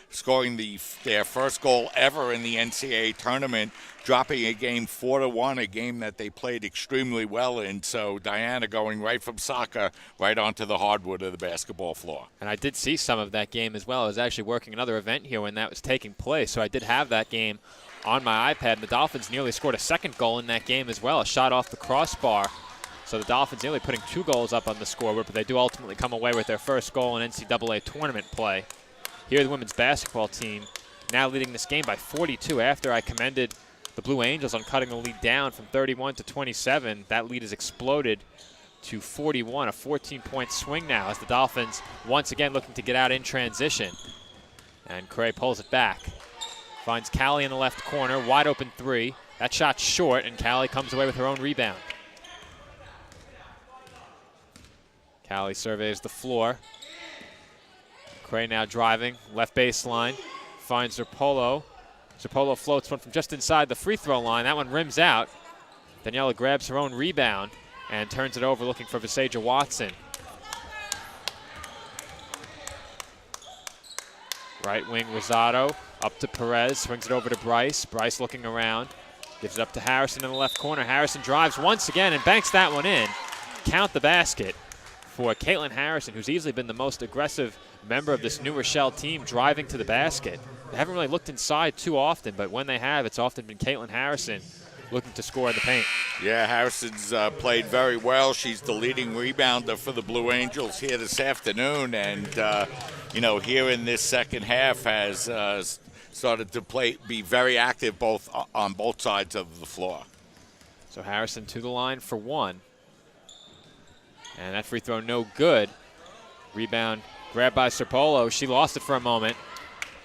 scoring their first goal ever in the NCAA tournament, dropping a game 4-1, a game that they played extremely well in. So Diana going right from soccer right onto the hardwood of the basketball floor. And I did see some of that game as well. I was actually working another event here when that was taking place, so I did have that game on my iPad. And the Dolphins nearly scored a second goal in that game as well, a shot off the crossbar. So the Dolphins nearly putting 2 goals up on the scoreboard, but they do ultimately come away with their first goal in NCAA tournament play. Here the women's basketball team now leading this game by 42 after I commended the Blue Angels on cutting the lead down from 31 to 27. That lead has exploded to 41, a 14-point swing now as the Dolphins once again looking to get out in transition. And Cray pulls it back. Finds Callie in the left corner, wide open 3. That shot's short, and Callie comes away with her own rebound. Callie surveys the floor. Cray now driving, left baseline, finds Zerpolo. Zerpolo floats one from just inside the free throw line. That one rims out. Daniela grabs her own rebound and turns it over looking for Visaja Watson. Right wing Rosado up to Perez, swings it over to Bryce. Bryce looking around, gives it up to Harrison in the left corner. Harrison drives once again and banks that one in. Count the basket for Caitlin Harrison, who's easily been the most aggressive member of this New Rochelle team, driving to the basket. They haven't really looked inside too often, but when they have, it's often been Caitlin Harrison looking to score in the paint. Yeah, Harrison's played very well. She's the leading rebounder for the Blue Angels here this afternoon, and here in this second half has started to be very active on both sides of the floor. So Harrison to the line for 1. And that free throw no good. Rebound grabbed by Serpolo. She lost it for a moment,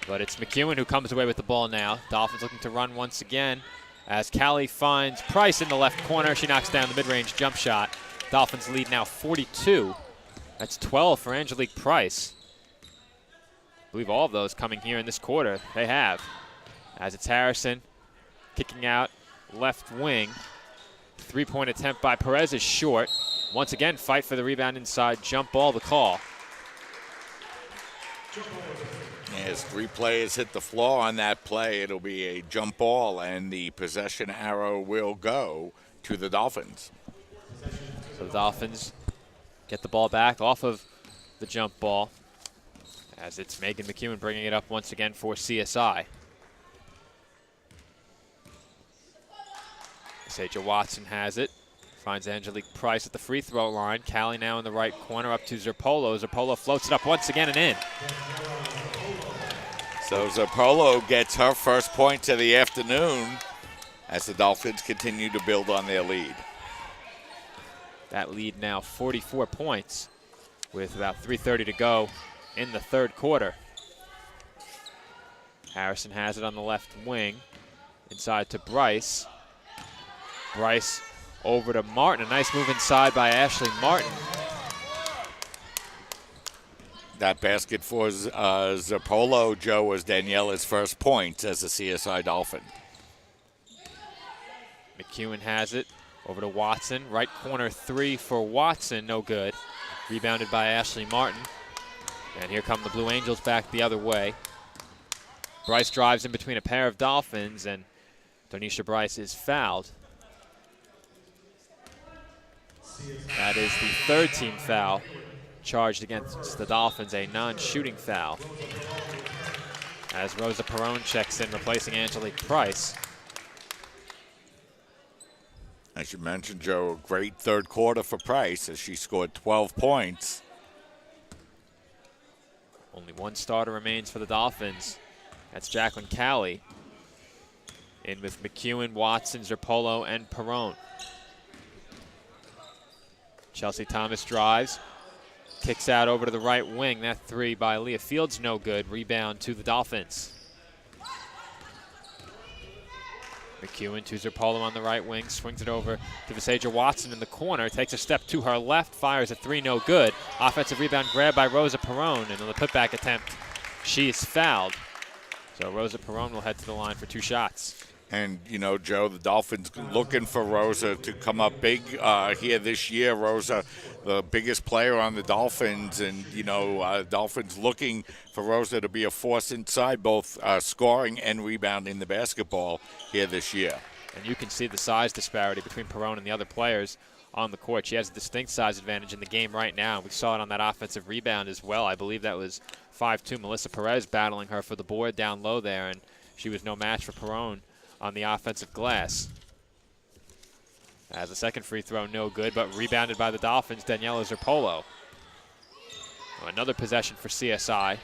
but it's McEwen who comes away with the ball now. Dolphins looking to run once again as Callie finds Price in the left corner. She knocks down the mid-range jump shot. Dolphins lead now 42. That's 12 for Angelique Price. I believe all of those coming here in this quarter. They have. As it's Harrison kicking out left wing. 3-point attempt by Perez is short. Once again, fight for the rebound inside. Jump ball the call. As 3 players hit the floor on that play, it'll be a jump ball, and the possession arrow will go to the Dolphins. So the Dolphins get the ball back off of the jump ball, as it's Megan McEwen bringing it up once again for CSI. Saja Watson has it. Finds Angelique Price at the free throw line. Callie now in the right corner up to Zerpolo. Zerpolo floats it up once again and in. So Zerpolo gets her first points of the afternoon as the Dolphins continue to build on their lead. That lead now 44 points with about 3:30 to go in the third quarter. Harrison has it on the left wing. Inside to Bryce. Bryce over to Martin. A nice move inside by Ashley Martin. That basket for Zerpolo, Joe, was Daniela's first point as a CSI Dolphin. McEwen has it over to Watson. Right corner 3 for Watson, no good. Rebounded by Ashley Martin. And here come the Blue Angels back the other way. Bryce drives in between a pair of Dolphins, and Donisha Bryce is fouled. That is the 3rd team foul charged against the Dolphins, a non-shooting foul. as Rosa Perone checks in, replacing Angelique Price. As you mentioned, Joe, a great third quarter for Price as she scored 12 points. Only one starter remains for the Dolphins. That's Jacqueline Calley. In with McEwen, Watson, Zerpolo, and Perone. Chelsea Thomas drives, kicks out over to the right wing. That three by Leah Fields, no good. Rebound to the Dolphins. McEwen to Zerpolo on the right wing, swings it over to Visaja Watson in the corner, takes a step to her left, fires a three, no good. Offensive rebound grab by Rosa Perone, and on the putback attempt, she is fouled. So Rosa Perone will head to the line for 2 shots. And, you know, Joe, the Dolphins looking for Rosa to come up big here this year. Rosa, the biggest player on the Dolphins, and, you know, Dolphins looking for Rosa to be a force inside, both scoring and rebounding the basketball here this year. And you can see the size disparity between Perone and the other players on the court. She has a distinct size advantage in the game right now. We saw it on that offensive rebound as well. I believe that was 5'2". Melissa Perez battling her for the board down low there, and she was no match for Perone on the offensive glass. As the second free throw, no good, but rebounded by the Dolphins, Daniela Zerpolo. Another possession for CSI.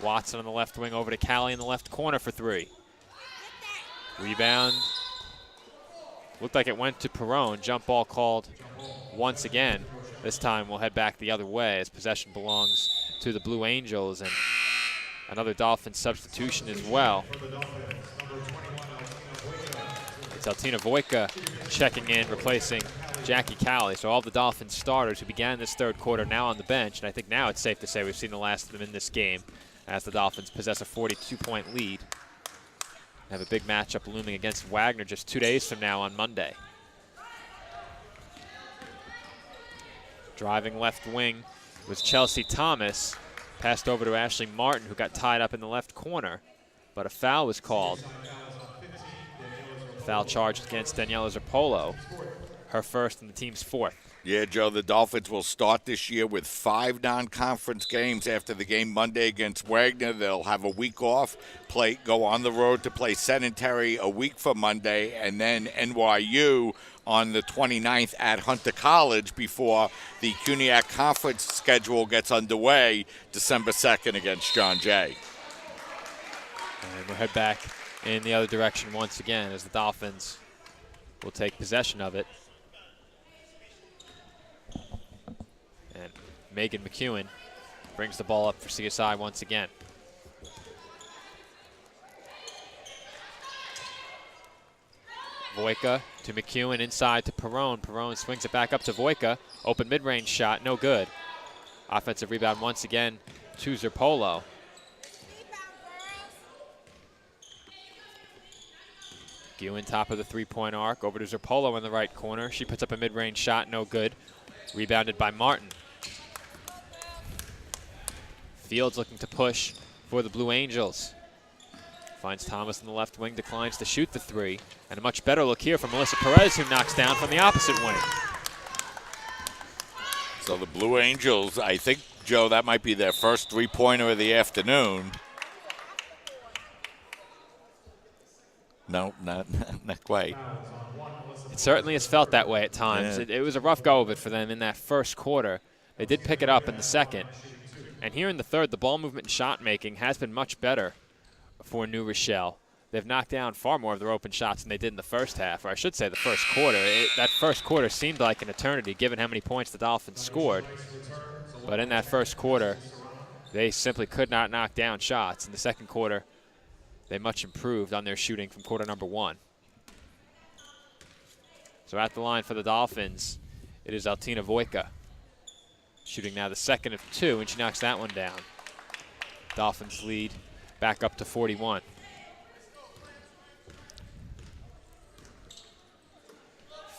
Watson on the left wing over to Calley in the left corner for 3. Rebound. Looked like it went to Perone. Jump ball called once again. This time we'll head back the other way as possession belongs to the Blue Angels, and another Dolphins substitution as well. It's Altina Vojka checking in, replacing Jackie Calley. So all the Dolphins starters who began this third quarter now on the bench, and I think now it's safe to say we've seen the last of them in this game as the Dolphins possess a 42-point lead. Have a big matchup looming against Wagner just 2 days from now on Monday. Driving left wing was Chelsea Thomas. Passed over to Ashley Martin, who got tied up in the left corner, but a foul was called. Foul charged against Daniela Zerpolo, her first and the team's 4th. Yeah, Joe, the Dolphins will start this year with 5 non-conference games. After the game Monday against Wagner, they'll have a week off, go on the road to play Sedentary a week from Monday, and then NYU on the 29th at Hunter College before the CUNYAC Conference schedule gets underway December 2nd against John Jay. And we'll head back in the other direction once again as the Dolphins will take possession of it. And Megan McEwen brings the ball up for CSI once again. Vojka to McEwen, inside to Perone. Perone swings it back up to Vojka. Open mid-range shot, no good. Offensive rebound once again to Zerpolo. McEwen top of the three-point arc, over to Zerpolo in the right corner. She puts up a mid-range shot, no good. Rebounded by Martin. Fields looking to push for the Blue Angels. Finds Thomas in the left wing, declines to shoot the 3. And a much better look here from Melissa Perez, who knocks down from the opposite wing. So the Blue Angels, I think, Joe, that might be their first three-pointer of the afternoon. No, not quite. It certainly has felt that way at times. Yeah. It was a rough go of it for them in that first quarter. They did pick it up in the second. And here in the third, the ball movement and shot making has been much better for New Rochelle. They've knocked down far more of their open shots than they did in the first half, or I should say the first quarter. That first quarter seemed like an eternity given how many points the Dolphins scored. But in that first quarter, they simply could not knock down shots. In the second quarter, they much improved on their shooting from quarter number 1. So at the line for the Dolphins, it is Altina Vojka. Shooting now the second of 2, and she knocks that one down. Dolphins lead back up to 41.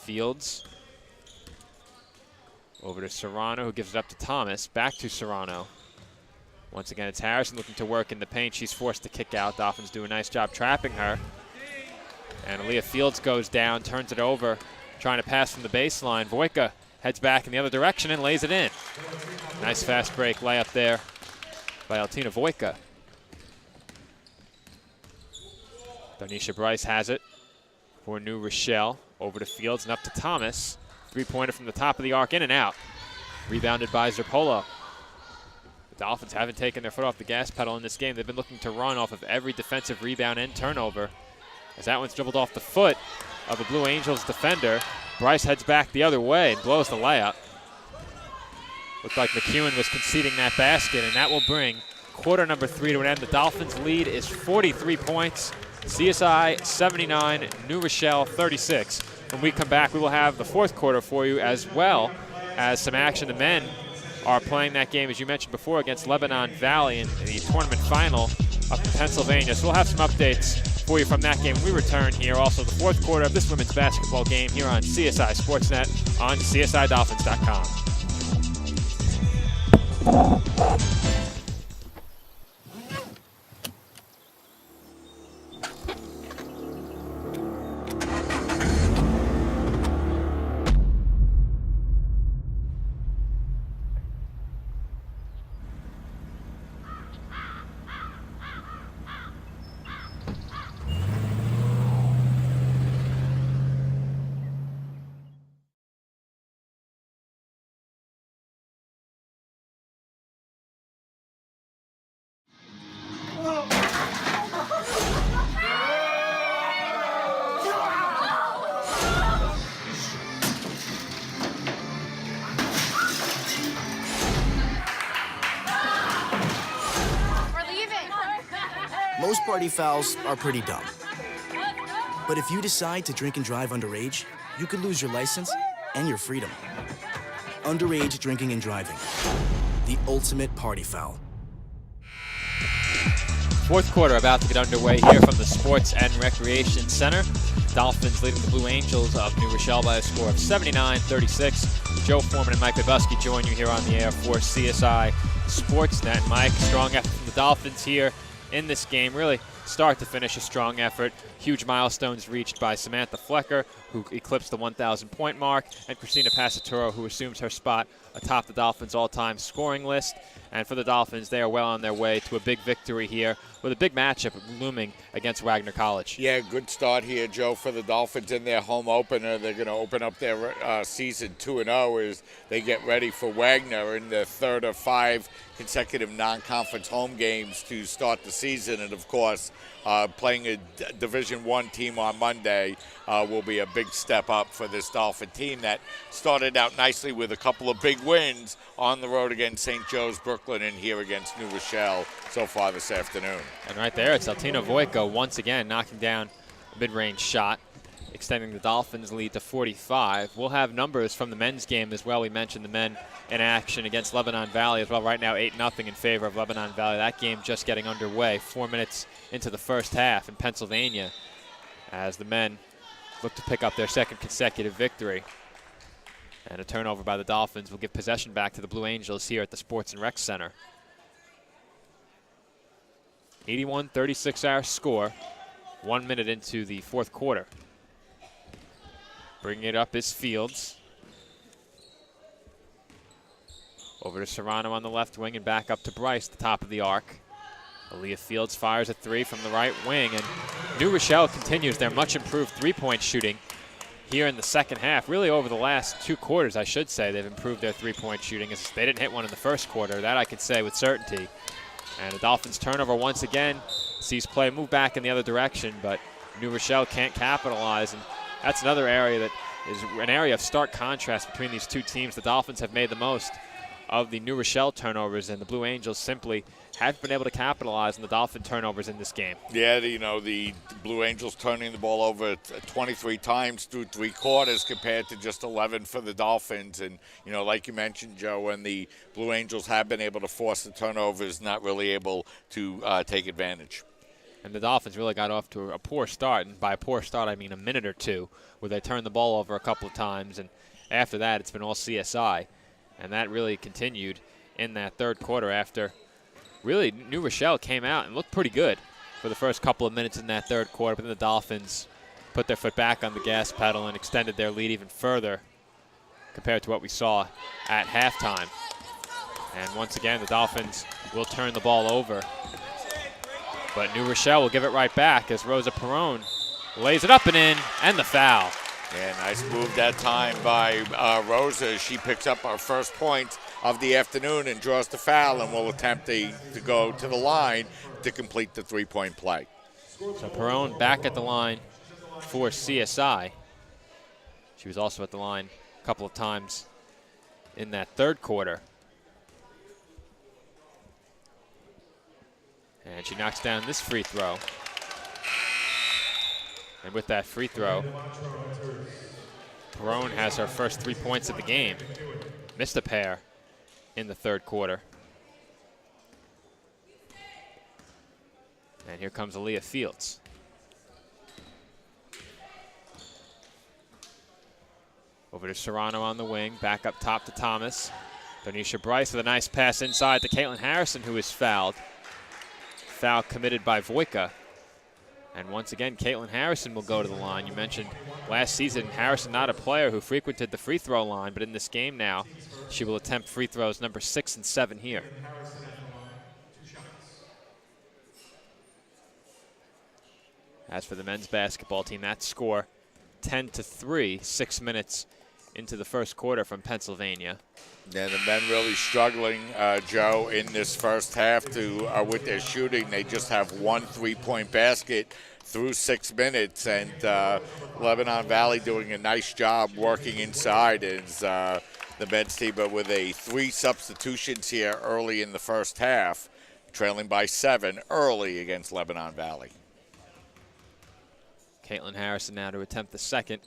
Fields over to Serrano, who gives it up to Thomas. Back to Serrano. Once again, it's Harrison looking to work in the paint. She's forced to kick out. Dolphins do a nice job trapping her. And Aaliyah Fields goes down, turns it over, trying to pass from the baseline. Vojka heads back in the other direction and lays it in. Nice fast break layup there by Altina Vojka. Darnisha Bryce has it for New Rochelle. Over to Fields and up to Thomas. Three-pointer from the top of the arc, in and out. Rebounded by Zerpolo. The Dolphins haven't taken their foot off the gas pedal in this game. They've been looking to run off of every defensive rebound and turnover. As that one's dribbled off the foot of the Blue Angels defender. Bryce heads back the other way and blows the layup. Looked like McEwen was conceding that basket, and that will bring quarter number 3 to an end. The Dolphins' lead is 43 points. CSI 79, New Rochelle 36. When we come back, we will have the fourth quarter for you, as well as some action. The men are playing that game, as you mentioned before, against Lebanon Valley in the tournament final up in Pennsylvania. So we'll have some updates for you from that game when we return here. Also, the fourth quarter of this women's basketball game here on CSI SportsNet on CSIDolphins.com. Most party fouls are pretty dumb. But if you decide to drink and drive underage, you could lose your license and your freedom. Underage drinking and driving. The ultimate party foul. Fourth quarter about to get underway here from the Sports and Recreation Center. Dolphins leading the Blue Angels of New Rochelle by a score of 79-36. Joe Foreman and Mike Lebusky join you here on the air for CSI SportsNet. Mike, strong effort from the Dolphins here in this game. Really, start to finish, a strong effort. Huge milestones reached by Samantha Flecker, who eclipsed the 1,000-point mark, and Christina Passaturo, who assumes her spot atop the Dolphins' all-time scoring list. And for the Dolphins, they are well on their way to a big victory here with a big matchup looming against Wagner College. Yeah, good start here, Joe, for the Dolphins in their home opener. They're going to open up their season 2-0 as they get ready for Wagner in their third of 5 consecutive non-conference home games to start the season. And, of course, playing a Division I team on Monday will be a big step up for this Dolphin team that started out nicely with a couple of big wins on the road against St. Joe's, Brooklyn, and here against New Rochelle so far this afternoon. And right there, it's Altina Voico once again knocking down a mid-range shot, extending the Dolphins' lead to 45. We'll have numbers from the men's game as well. We mentioned the men in action against Lebanon Valley as well. Right now, 8-0 in favor of Lebanon Valley. That game just getting underway 4 minutes into the first half in Pennsylvania as the men look to pick up their second consecutive victory. And a turnover by the Dolphins will give possession back to the Blue Angels here at the Sports and Rec Center. 81-36 our score, 1 minute into the fourth quarter. Bringing it up is Fields. Over to Serrano on the left wing and back up to Bryce, the top of the arc. Aaliyah Fields fires a 3 from the right wing, and New Rochelle continues their much improved three-point shooting here in the second half. Really over the last 2 quarters, I should say, they've improved their three-point shooting. They didn't hit one in the first quarter, that I can say with certainty. And the Dolphins turnover once again sees play move back in the other direction, but New Rochelle can't capitalize, and that's another area that is an area of stark contrast between these two teams. The Dolphins have made the most of the New Rochelle turnovers, and the Blue Angels simply haven't been able to capitalize on the Dolphin turnovers in this game. Yeah, you know, the Blue Angels turning the ball over 23 times through 3 quarters compared to just 11 for the Dolphins. And, you know, like you mentioned, Joe, when the Blue Angels have been able to force the turnovers, not really able to take advantage. And the Dolphins really got off to a poor start, and by a poor start I mean a minute or two, where they turned the ball over a couple of times, and after that it's been all CSI. And that really continued in that third quarter after really New Rochelle came out and looked pretty good for the first couple of minutes in that third quarter, but then the Dolphins put their foot back on the gas pedal and extended their lead even further compared to what we saw at halftime. And once again, the Dolphins will turn the ball over. But New Rochelle will give it right back as Rosa Perone lays it up and in, and the foul. Yeah, nice move that time by Rosa. She picks up our first point of the afternoon and draws the foul, and will attempt to go to the line to complete the three-point play. So Perone back at the line for CSI. She was also at the line a couple of times in that third quarter. And she knocks down this free throw. And with that free throw, Perone has her first 3 points of the game. Missed a pair in the third quarter. And here comes Aaliyah Fields. Over to Serrano on the wing, back up top to Thomas. Donisha Bryce with a nice pass inside to Caitlin Harrison, who is fouled. Foul committed by Voika. And once again, Caitlin Harrison will go to the line. You mentioned last season, Harrison not a player who frequented the free throw line, but in this game now, she will attempt free throws number 6 and 7 here. As for the men's basketball team, that score 10-3, 6 minutes into the first quarter from Pennsylvania. Yeah, the men really struggling, Joe, in this first half with their shooting. They just have one three-point basket through 6 minutes, and Lebanon Valley doing a nice job working inside as the men's team, but with 3 substitutions here early in the first half, trailing by 7 early against Lebanon Valley. Caitlin Harrison now to attempt the second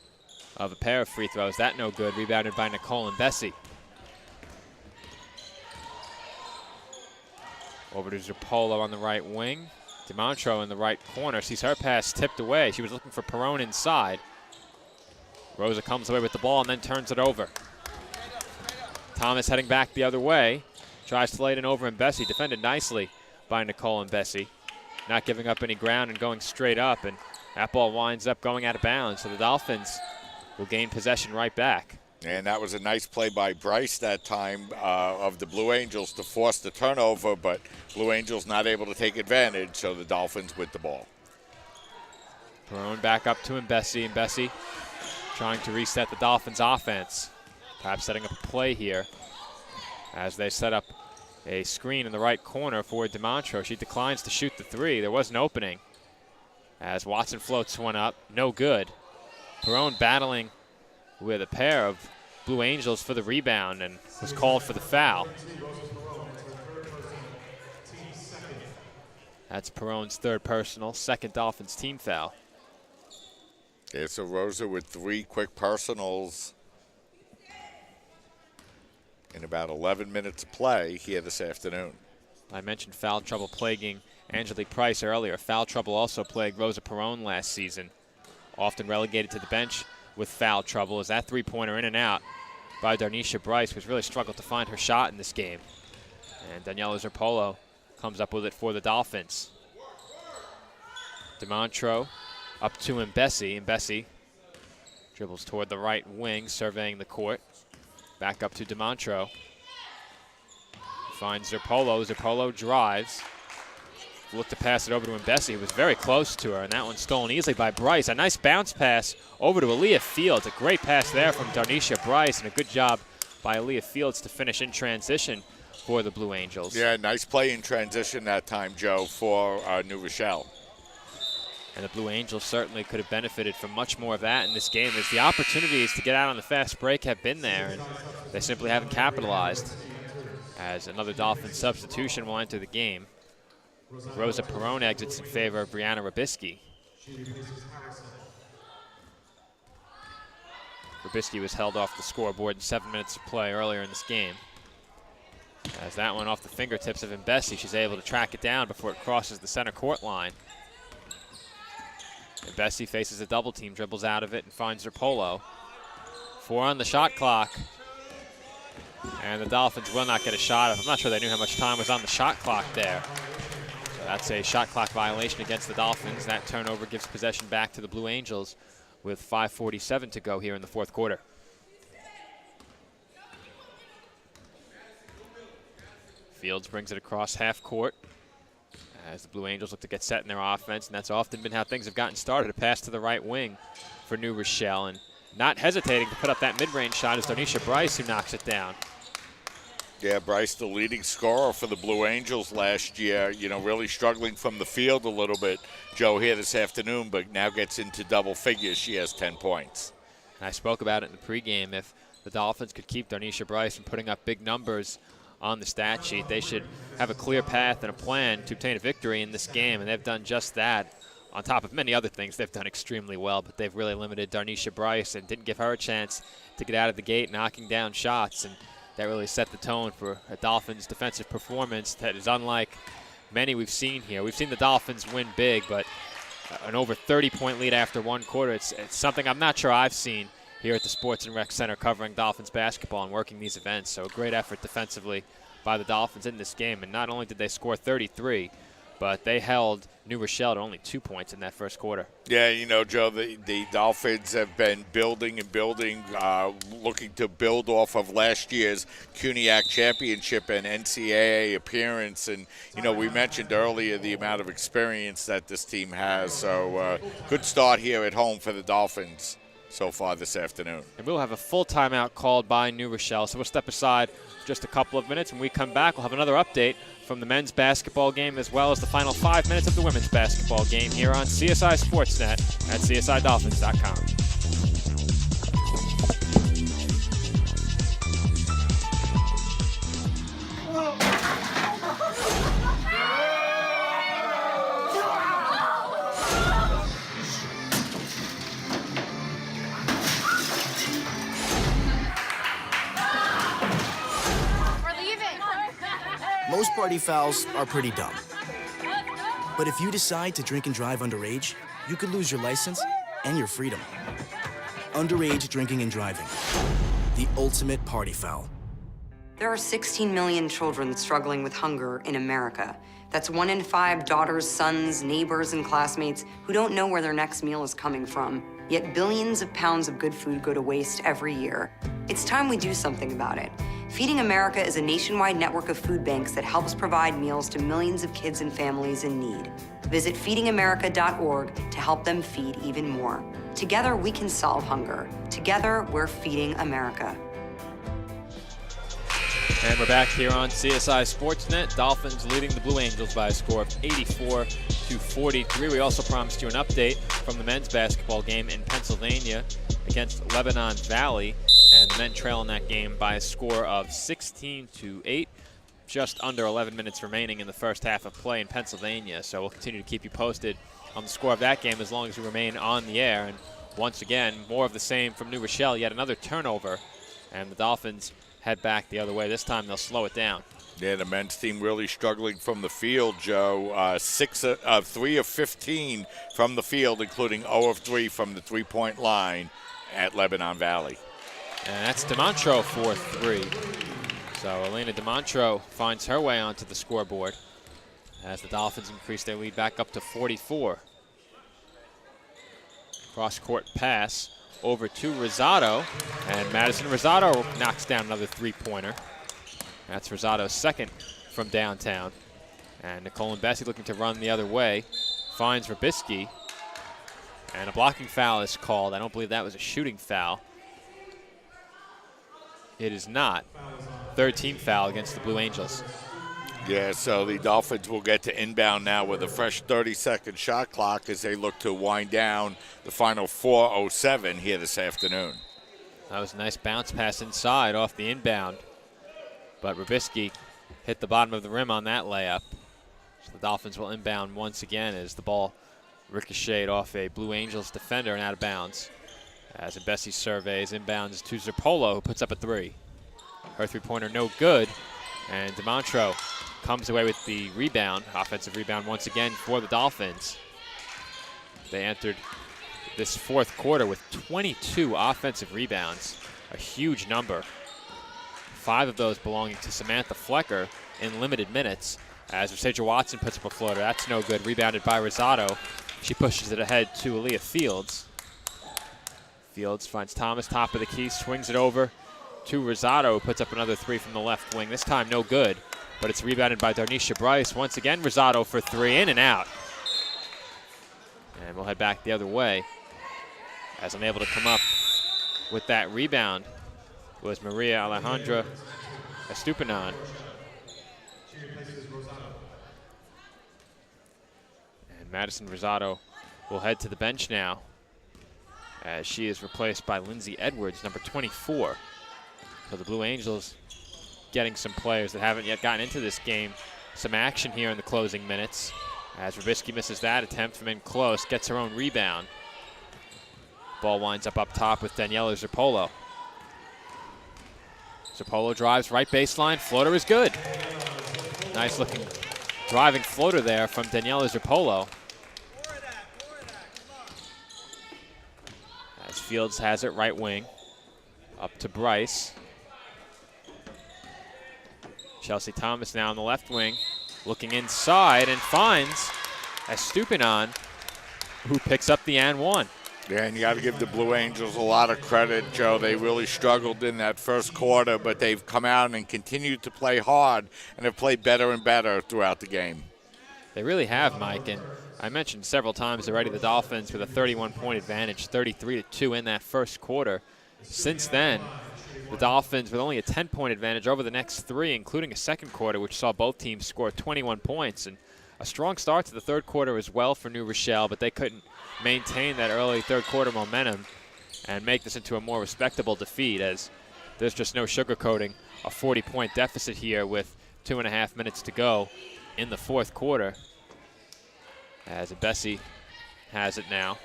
of a pair of free throws. That no good. Rebounded by Nicole and Bessie. Over to Zapolo on the right wing. DiMontro in the right corner. Sees her pass tipped away. She was looking for Perone inside. Rosa comes away with the ball and then turns it over. Thomas heading back the other way. Tries to lay it in over, and Bessie defended nicely by Nicole and Bessie. Not giving up any ground and going straight up, and that ball winds up going out of bounds, so the Dolphins will gain possession right back. And that was a nice play by Bryce that time of the Blue Angels to force the turnover, but Blue Angels not able to take advantage, so the Dolphins with the ball. Perone back up to Mbessi, and Bessie trying to reset the Dolphins' offense. Perhaps setting up a play here as they set up a screen in the right corner for DiMontro. She declines to shoot the three. There was an opening as Watson floats one up. No good. Perone battling with a pair of Blue Angels for the rebound and was called for the foul. That's Perone's third personal, second Dolphins team foul. Yeah, so Rosa with 3 quick personals in about 11 minutes of play here this afternoon. I mentioned foul trouble plaguing Angelique Price earlier. Foul trouble also plagued Rosa Perone last season. Often relegated to the bench with foul trouble as that three-pointer in and out by Darnisha Bryce, who's really struggled to find her shot in this game. And Daniela Zerpolo comes up with it for the Dolphins. DiMontro up to Mbessi. Mbessi dribbles toward the right wing, surveying the court. Back up to DiMontro. Finds Zerpolo. Zerpolo drives. Looked to pass it over to Mbessi, who was very close to her, and that one stolen easily by Bryce. A nice bounce pass over to Aaliyah Fields. A great pass there from Darnisha Bryce, and a good job by Aaliyah Fields to finish in transition for the Blue Angels. Yeah, nice play in transition that time, Joe, for New Rochelle. And the Blue Angels certainly could have benefited from much more of that in this game, as the opportunities to get out on the fast break have been there, and they simply haven't capitalized. As another Dolphin substitution will enter the game. Rosa Perone exits in favor of Brianna Rabisky. Rabisky was held off the scoreboard in 7 minutes of play earlier in this game. As that one off the fingertips of Mbessi, she's able to track it down before it crosses the center court line. Mbessi faces a double team, dribbles out of it, and finds Zerpolo. 4 on the shot clock. And the Dolphins will not get a shot. I'm not sure they knew how much time was on the shot clock there. So that's a shot clock violation against the Dolphins. That turnover gives possession back to the Blue Angels with 5:47 to go here in the fourth quarter. Fields brings it across half court as the Blue Angels look to get set in their offense, and that's often been how things have gotten started. A pass to the right wing for New Rochelle, and not hesitating to put up that mid-range shot is Darnisha Bryce, who knocks it down. Yeah, Bryce, the leading scorer for the Blue Angels last year, really struggling from the field a little bit, Joe, here this afternoon, but now gets into double figures. She has 10 points. And I spoke about it in the pregame. If the Dolphins could keep Darnisha Bryce from putting up big numbers on the stat sheet, they should have a clear path and a plan to obtain a victory in this game, and they've done just that. On top of many other things, they've done extremely well, but they've really limited Darnisha Bryce and didn't give her a chance to get out of the gate knocking down shots, and that really set the tone for a Dolphins defensive performance that is unlike many we've seen here. We've seen the Dolphins win big, but an over 30-point lead after one quarter, it's something I'm not sure I've seen here at the Sports and Rec Center covering Dolphins basketball and working these events. So a great effort defensively by the Dolphins in this game, and not only did they score 33, but they held New Rochelle to only 2 points in that first quarter. Yeah, Joe, the Dolphins have been building and building, looking to build off of last year's CUNYAC championship and NCAA appearance. And, we mentioned earlier the amount of experience that this team has. So good start here at home for the Dolphins so far this afternoon. And we'll have a full timeout called by New Rochelle, so we'll step aside just a couple of minutes. When we come back, we'll have another update from the men's basketball game as well as the final 5 minutes of the women's basketball game here on CSI SportsNet at CSIDolphins.com. Most party fouls are pretty dumb. But if you decide to drink and drive underage, you could lose your license and your freedom. Underage drinking and driving. The ultimate party foul. There are 16 million children struggling with hunger in America. That's 1 in 5 daughters, sons, neighbors, and classmates who don't know where their next meal is coming from. Yet billions of pounds of good food go to waste every year. It's time we do something about it. Feeding America is a nationwide network of food banks that helps provide meals to millions of kids and families in need. Visit feedingamerica.org to help them feed even more. Together, we can solve hunger. Together, we're feeding America. And we're back here on CSI SportsNet. Dolphins leading the Blue Angels by a score of 84-43. We also promised you an update from the men's basketball game in Pennsylvania against Lebanon Valley, and the men trail in that game by a score of 16-8. Just under 11 minutes remaining in the first half of play in Pennsylvania. So we'll continue to keep you posted on the score of that game as long as we remain on the air. And once again, more of the same from New Rochelle. Yet another turnover, and the Dolphins head back the other way. This time they'll slow it down. Yeah, the men's team really struggling from the field, Joe. 3 of 15 from the field, including 0 of 3 from the three-point line at Lebanon Valley. And that's DeMontro for 3. So Elena DeMontro finds her way onto the scoreboard as the Dolphins increase their lead back up to 44. Cross-court pass over to Rosado, and Madison Rosado knocks down another three-pointer. That's Rosado's second from downtown. And Nicole and Bessie looking to run the other way. Finds Rabisky, and a blocking foul is called. I don't believe that was a shooting foul. It is not. Third team foul against the Blue Angels. Yeah, so the Dolphins will get to inbound now with a fresh 30-second shot clock as they look to wind down the final 4:07 here this afternoon. That was a nice bounce pass inside off the inbound, but Rabisky hit the bottom of the rim on that layup. So the Dolphins will inbound once again as the ball ricocheted off a Blue Angels defender and out of bounds. As Bessie surveys, inbounds to Zerpolo, who puts up a 3. Her three-pointer no good, and DeMontro comes away with the rebound, offensive rebound once again for the Dolphins. They entered this fourth quarter with 22 offensive rebounds, a huge number. 5 of those belonging to Samantha Flecker in limited minutes. As Rosaja Watson puts up a floater, that's no good, rebounded by Rosado. She pushes it ahead to Aaliyah Fields. Fields finds Thomas, top of the key, swings it over to Rosado, who puts up another 3 from the left wing. This time no good. but it's rebounded by Darnisha Bryce. Once again, Rosado for three, in and out. And we'll head back the other way, as unable to come up with that rebound was Maria Alejandra Estupinan. And Madison Rosado will head to the bench now, as she is replaced by Lindsay Edwards, number 24. So the Blue Angels getting some players that haven't yet gotten into this game some action here in the closing minutes, as Rubisky misses that attempt from in close, gets her own rebound. Ball winds up top with Daniela Zerpolo. Zerpolo drives right baseline, floater is good. Nice looking driving floater there from Daniela Zerpolo. As Fields has it right wing, up to Bryce. Chelsea Thomas now on the left wing, looking inside and finds Estupinan, who picks up the and one. Yeah, and you got to give the Blue Angels a lot of credit, Joe. They really struggled in that first quarter, but they've come out and continued to play hard and have played better and better throughout the game. They really have, Mike, and I mentioned several times already the Dolphins with a 31-point advantage, 33-2 in that first quarter. Since then, the Dolphins with only a 10-point advantage over the next three, including a second quarter, which saw both teams score 21 points. And a strong start to the third quarter as well for New Rochelle, but they couldn't maintain that early third quarter momentum and make this into a more respectable defeat, as there's just no sugarcoating a 40-point deficit here with 2.5 minutes to go in the fourth quarter. As Bessie has it now.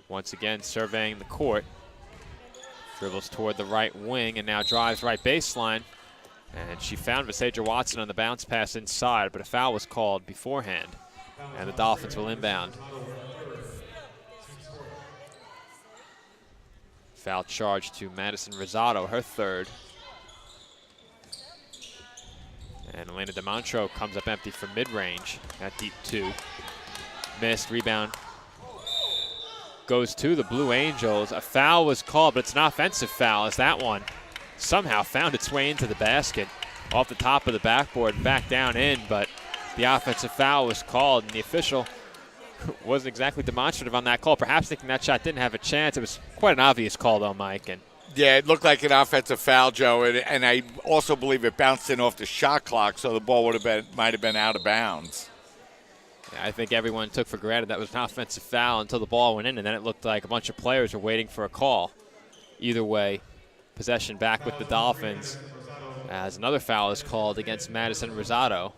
Once again surveying the court. Dribbles toward the right wing and now drives right baseline. And she found Visaja Watson on the bounce pass inside, but a foul was called beforehand. And the Dolphins will inbound. Foul charge to Madison Rosado, her third. And Elena DeMontro comes up empty from mid-range at deep two. Missed, rebound. Goes to the Blue Angels. A foul was called, but it's an offensive foul, as that one somehow found its way into the basket off the top of the backboard and back down in, but the offensive foul was called, and the official wasn't exactly demonstrative on that call, perhaps thinking that shot didn't have a chance. It was quite an obvious call, though, Mike. And yeah, it looked like an offensive foul, Joe, and I also believe it bounced in off the shot clock, so the ball might have been out of bounds. Yeah, I think everyone took for granted that was an offensive foul until the ball went in, and then it looked like a bunch of players were waiting for a call. Either way, possession back with the Dolphins, as another foul is called against Madison Rosado.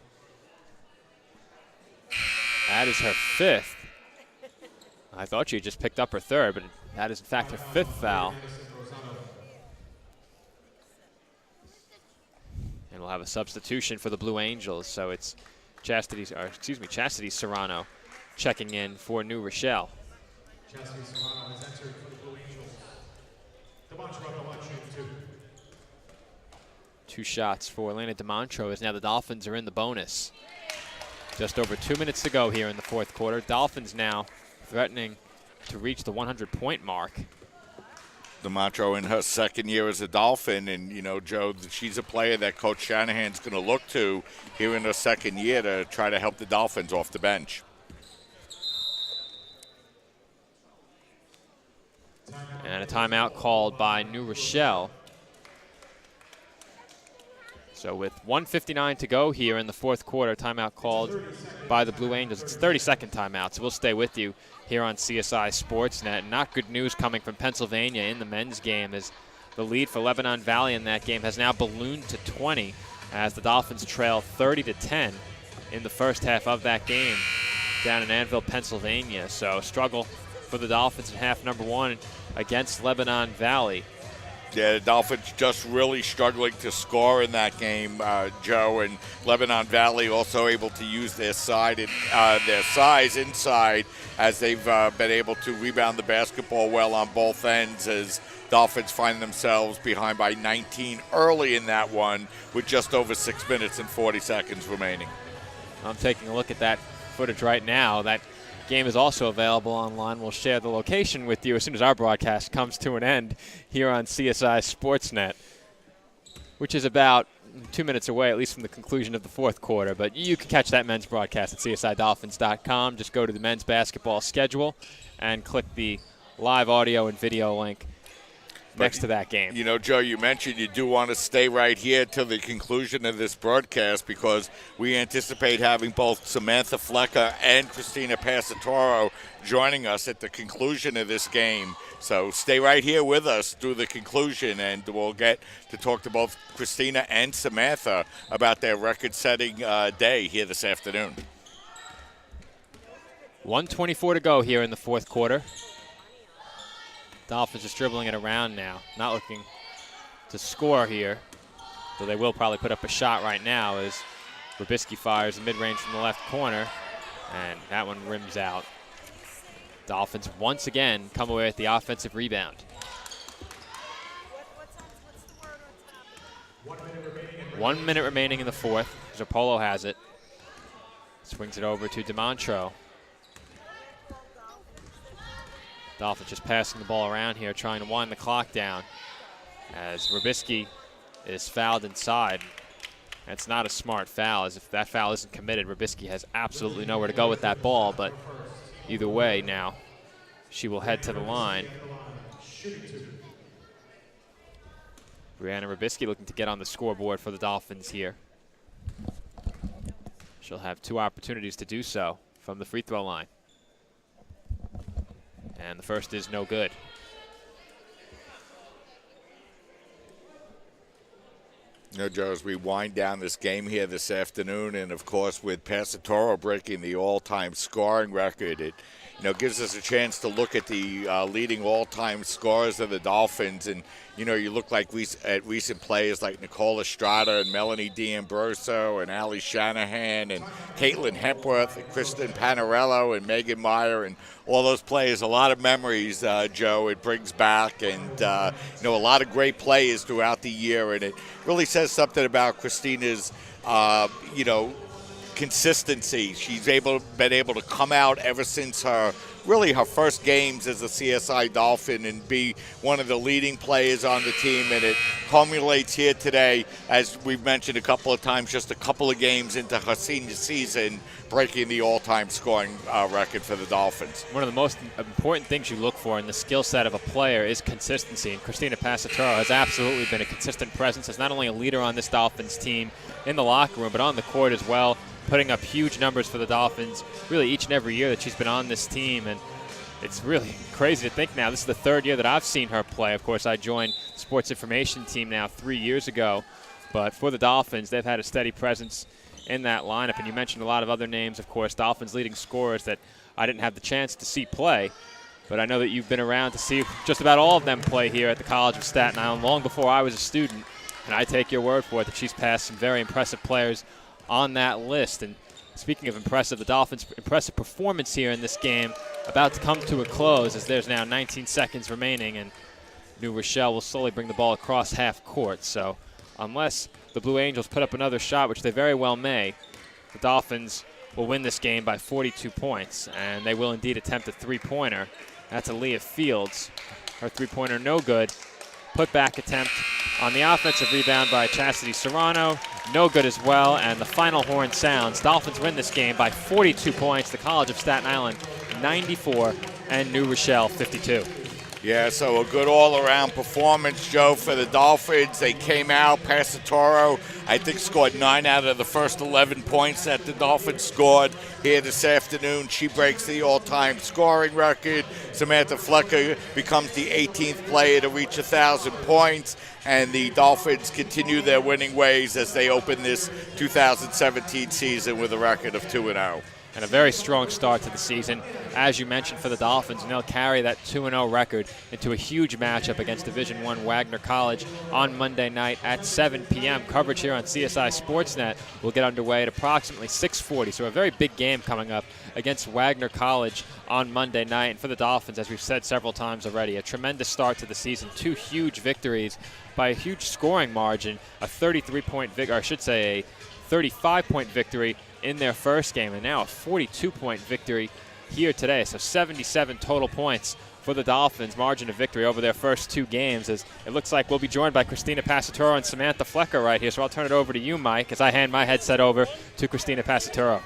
That is her fifth. I thought she had just picked up her third, but that is in fact her fifth foul. And we'll have a substitution for the Blue Angels, so it's Chastity Serrano checking in for New Rochelle. Chastity Serrano has entered for the Blue Angels. Two shots for Elena DeMontro, as now the Dolphins are in the bonus. Just over 2 minutes to go here in the fourth quarter. Dolphins now threatening to reach the 100-point mark. DeMontro in her second year as a Dolphin, and, you know, Joe, she's a player that Coach Shanahan's going to look to here in her second year to try to help the Dolphins off the bench. And a timeout called by New Rochelle. So with 1:59 to go here in the fourth quarter, timeout called by the Blue Angels. It's 30-second timeout, so we'll stay with you here on CSI SportsNet. Not good news coming from Pennsylvania in the men's game, as the lead for Lebanon Valley in that game has now ballooned to 20, as the Dolphins trail 30-10 in the first half of that game down in Annville, Pennsylvania. So struggle for the Dolphins in half number one against Lebanon Valley. Yeah, the Dolphins just really struggling to score in that game, Joe, and Lebanon Valley also able to use their size inside, as they've been able to rebound the basketball well on both ends, as Dolphins find themselves behind by 19 early in that one with just over 6 minutes and 40 seconds remaining. I'm taking a look at that footage right now. That game is also available online. We'll share the location with you as soon as our broadcast comes to an end here on CSI SportsNet, which is about 2 minutes away, at least from the conclusion of the fourth quarter. But you can catch that men's broadcast at csidolphins.com. Just go to the men's basketball schedule and click the live audio and video link next to that game. You know, Joe, you mentioned you do want to stay right here till the conclusion of this broadcast because we anticipate having both Samantha Flecker and Christina Passatoro joining us at the conclusion of this game. So stay right here with us through the conclusion, and we'll get to talk to both Christina and Samantha about their record-setting day here this afternoon. 1:24 to go here in the fourth quarter. Dolphins just dribbling it around now, not looking to score here, though they will probably put up a shot right now as Robisky fires a mid-range from the left corner, and that one rims out. Dolphins once again come away with the offensive rebound. 1 minute remaining in the fourth. Zapolo has it. Swings it over to DeMontro. Dolphins just passing the ball around here, trying to wind the clock down as Robisky is fouled inside. That's not a smart foul, as if that foul isn't committed, Robisky has absolutely nowhere to go with that ball, but either way now, she will head to the line. Brianna Robisky looking to get on the scoreboard for the Dolphins here. She'll have 2 opportunities to do so from the free throw line. And the first is no good. You know, Joe, as we wind down this game here this afternoon, and of course with Passatoro breaking the all-time scoring record, it gives us a chance to look at the leading all-time scorers of the Dolphins. And, you look like at recent players like Nicole Estrada and Melanie D'Ambrosio and Allie Shanahan and Caitlin Hepworth and Kristen Panarello and Megan Meyer and all those players. A lot of memories, Joe, it brings back. And, a lot of great players throughout the year. And it really says something about Christina's, consistency. She's been able to come out ever since her first games as a CSI Dolphin and be one of the leading players on the team, and it culminates here today, as we've mentioned a couple of times, just a couple of games into her senior season, breaking the all-time scoring record for the Dolphins. One of the most important things you look for in the skill set of a player is consistency, and Christina Passatoro has absolutely been a consistent presence as not only a leader on this Dolphins team in the locker room, but on the court as well, putting up huge numbers for the Dolphins really each and every year that she's been on this team. And it's really crazy to think now. This is the 3rd year that I've seen her play. Of course, I joined the sports information team now 3 years ago. But for the Dolphins, they've had a steady presence in that lineup. And you mentioned a lot of other names, of course, Dolphins leading scorers that I didn't have the chance to see play. But I know that you've been around to see just about all of them play here at the College of Staten Island long before I was a student. And I take your word for it that she's passed some very impressive players on that list. And speaking of impressive, the Dolphins' impressive performance here in this game about to come to a close as there's now 19 seconds remaining, and New Rochelle will slowly bring the ball across half court. So unless the Blue Angels put up another shot, which they very well may, the Dolphins will win this game by 42 points, and they will indeed attempt a three-pointer. That's Aaliyah Fields. Her three-pointer no good. Put-back attempt on the offensive rebound by Chastity Serrano. No good as well, and the final horn sounds. Dolphins win this game by 42 points. The College of Staten Island 94 and New Rochelle 52. Yeah, so a good all-around performance, Joe, for the Dolphins. They came out. Passatoro, I think, scored 9 out of the first 11 points that the Dolphins scored here this afternoon. She breaks the all-time scoring record. Samantha Flecker becomes the 18th player to reach 1,000 points. And the Dolphins continue their winning ways as they open this 2017 season with a record of 2-0. And a very strong start to the season, as you mentioned, for the Dolphins, and they'll carry that 2-0 record into a huge matchup against Division I Wagner College on Monday night at 7 p.m. Coverage here on CSI SportsNet will get underway at approximately 6:40, so a very big game coming up against Wagner College on Monday night. And for the Dolphins, as we've said several times already, a tremendous start to the season, 2 huge victories by a huge scoring margin, a 33-point victory, or I should say a 35-point victory in their first game, and now a 42-point victory here today. So 77 total points for the Dolphins, margin of victory over their first 2 games. As it looks like we'll be joined by Christina Passatoro and Samantha Flecker right here. So I'll turn it over to you, Mike, as I hand my headset over to Christina Passatoro.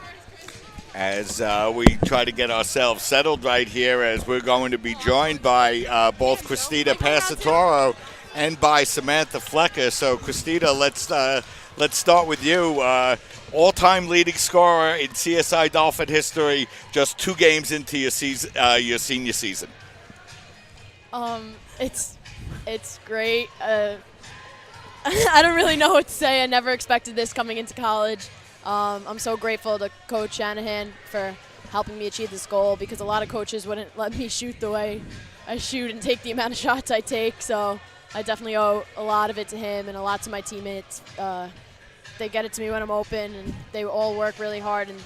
As we try to get ourselves settled right here, as we're going to be joined by both Christina Passatoro and by Samantha Flecker. So, Christina, let's start with you. All-time leading scorer in CSI Dolphin history, just 2 games into your season, your senior season. It's great. I don't really know what to say. I never expected this coming into college. I'm so grateful to Coach Shanahan for helping me achieve this goal, because a lot of coaches wouldn't let me shoot the way I shoot and take the amount of shots I take. So I definitely owe a lot of it to him and a lot to my teammates. They get it to me when I'm open, and they all work really hard, and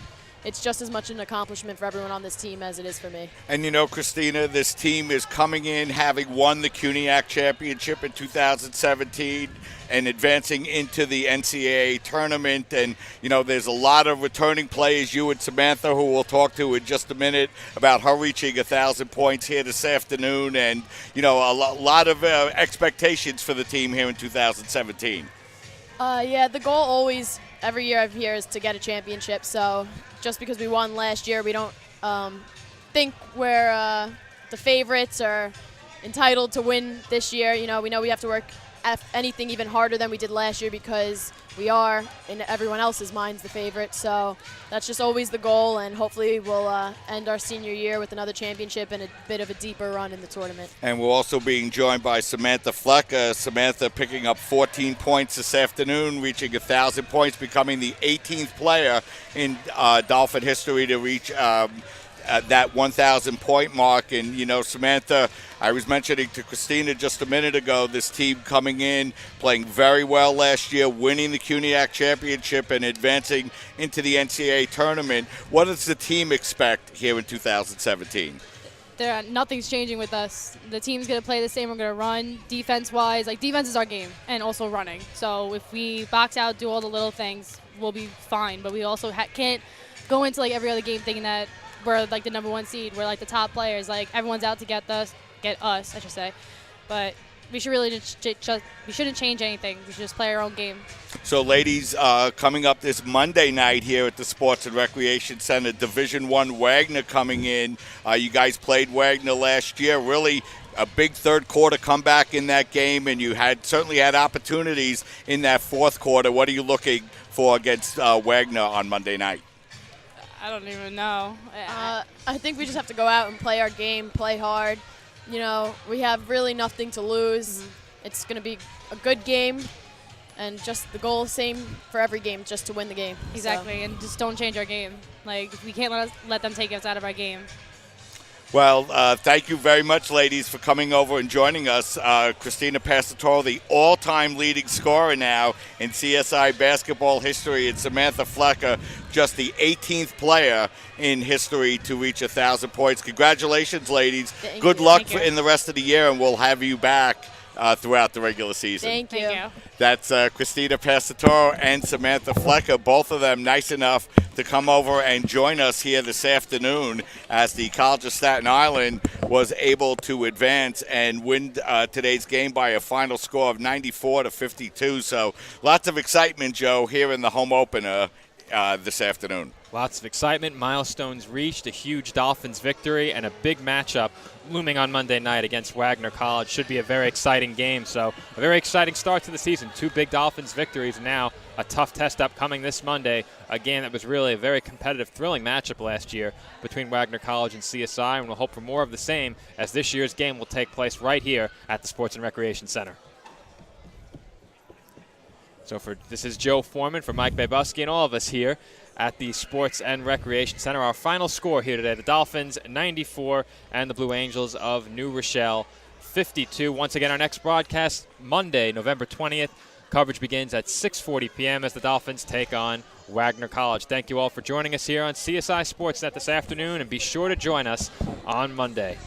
it's just as much an accomplishment for everyone on this team as it is for me. And you know, Christina, this team is coming in having won the CUNYAC championship in 2017 and advancing into the NCAA tournament. And, you know, there's a lot of returning players, you and Samantha, who we'll talk to in just a minute about her reaching 1,000 points here this afternoon. And, you know, a lot of expectations for the team here in 2017. Yeah, the goal always, every year I'm here, is to get a championship. So just because we won last year, we don't think we're the favorites or entitled to win this year. You know, we have to work anything even harder than we did last year, because we are, in everyone else's minds, the favorite. So that's just always the goal, and hopefully we'll end our senior year with another championship and a bit of a deeper run in the tournament. And we're also being joined by Samantha Flecker. Samantha picking up 14 points this afternoon, reaching 1,000 points, becoming the 18th player in Dolphin history to reach that 1,000 point mark. And, you know, Samantha, I was mentioning to Christina just a minute ago, this team coming in, playing very well last year, winning the CUNYAC championship and advancing into the NCAA tournament. What does the team expect here in 2017? Nothing's changing with us. The team's going to play the same. We're going to run defense-wise. Like, defense is our game, and also running. So if we box out, do all the little things, we'll be fine. But we also can't go into, like, every other game thinking that we're like the number 1 seed. We're like the top players. Like, everyone's out to get us, I should say. But we should really we shouldn't change anything. We should just play our own game. So, ladies, coming up this Monday night here at the Sports and Recreation Center, Division I Wagner coming in. You guys played Wagner last year. Really a big third quarter comeback in that game, and you certainly had opportunities in that fourth quarter. What are you looking for against Wagner on Monday night? I don't even know. I think we just have to go out and play our game, play hard. You know, we have really nothing to lose. It's going to be a good game, and just the goal, same for every game, just to win the game. Exactly, and just don't change our game. Like, we can't let them take us out of our game. Well, thank you very much, ladies, for coming over and joining us. Christina Passatoro, the all-time leading scorer now in CSI basketball history, and Samantha Flecker, just the 18th player in history to reach 1,000 points. Congratulations, ladies. Good luck in the rest of the year, and we'll have you back throughout the regular season. Thank you. That's Christina Passatoro and Samantha Flecker, both of them nice enough to come over and join us here this afternoon as the College of Staten Island was able to advance and win today's game by a final score of 94-52. So lots of excitement, Joe, here in the home opener this afternoon. Lots of excitement, milestones reached, a huge Dolphins victory, and a big matchup looming on Monday night against Wagner College. Should be a very exciting game, so a very exciting start to the season. 2 big Dolphins victories, and now a tough test upcoming this Monday, a game that was really a very competitive, thrilling matchup last year between Wagner College and CSI, and we'll hope for more of the same as this year's game will take place right here at the Sports and Recreation Center. So this is Joe Foreman for Mike Babusky and all of us here at the Sports and Recreation Center. Our final score here today, the Dolphins 94 and the Blue Angels of New Rochelle 52. Once again, our next broadcast Monday, November 20th. Coverage begins at 6:40 p.m. as the Dolphins take on Wagner College. Thank you all for joining us here on CSI SportsNet this afternoon, and be sure to join us on Monday.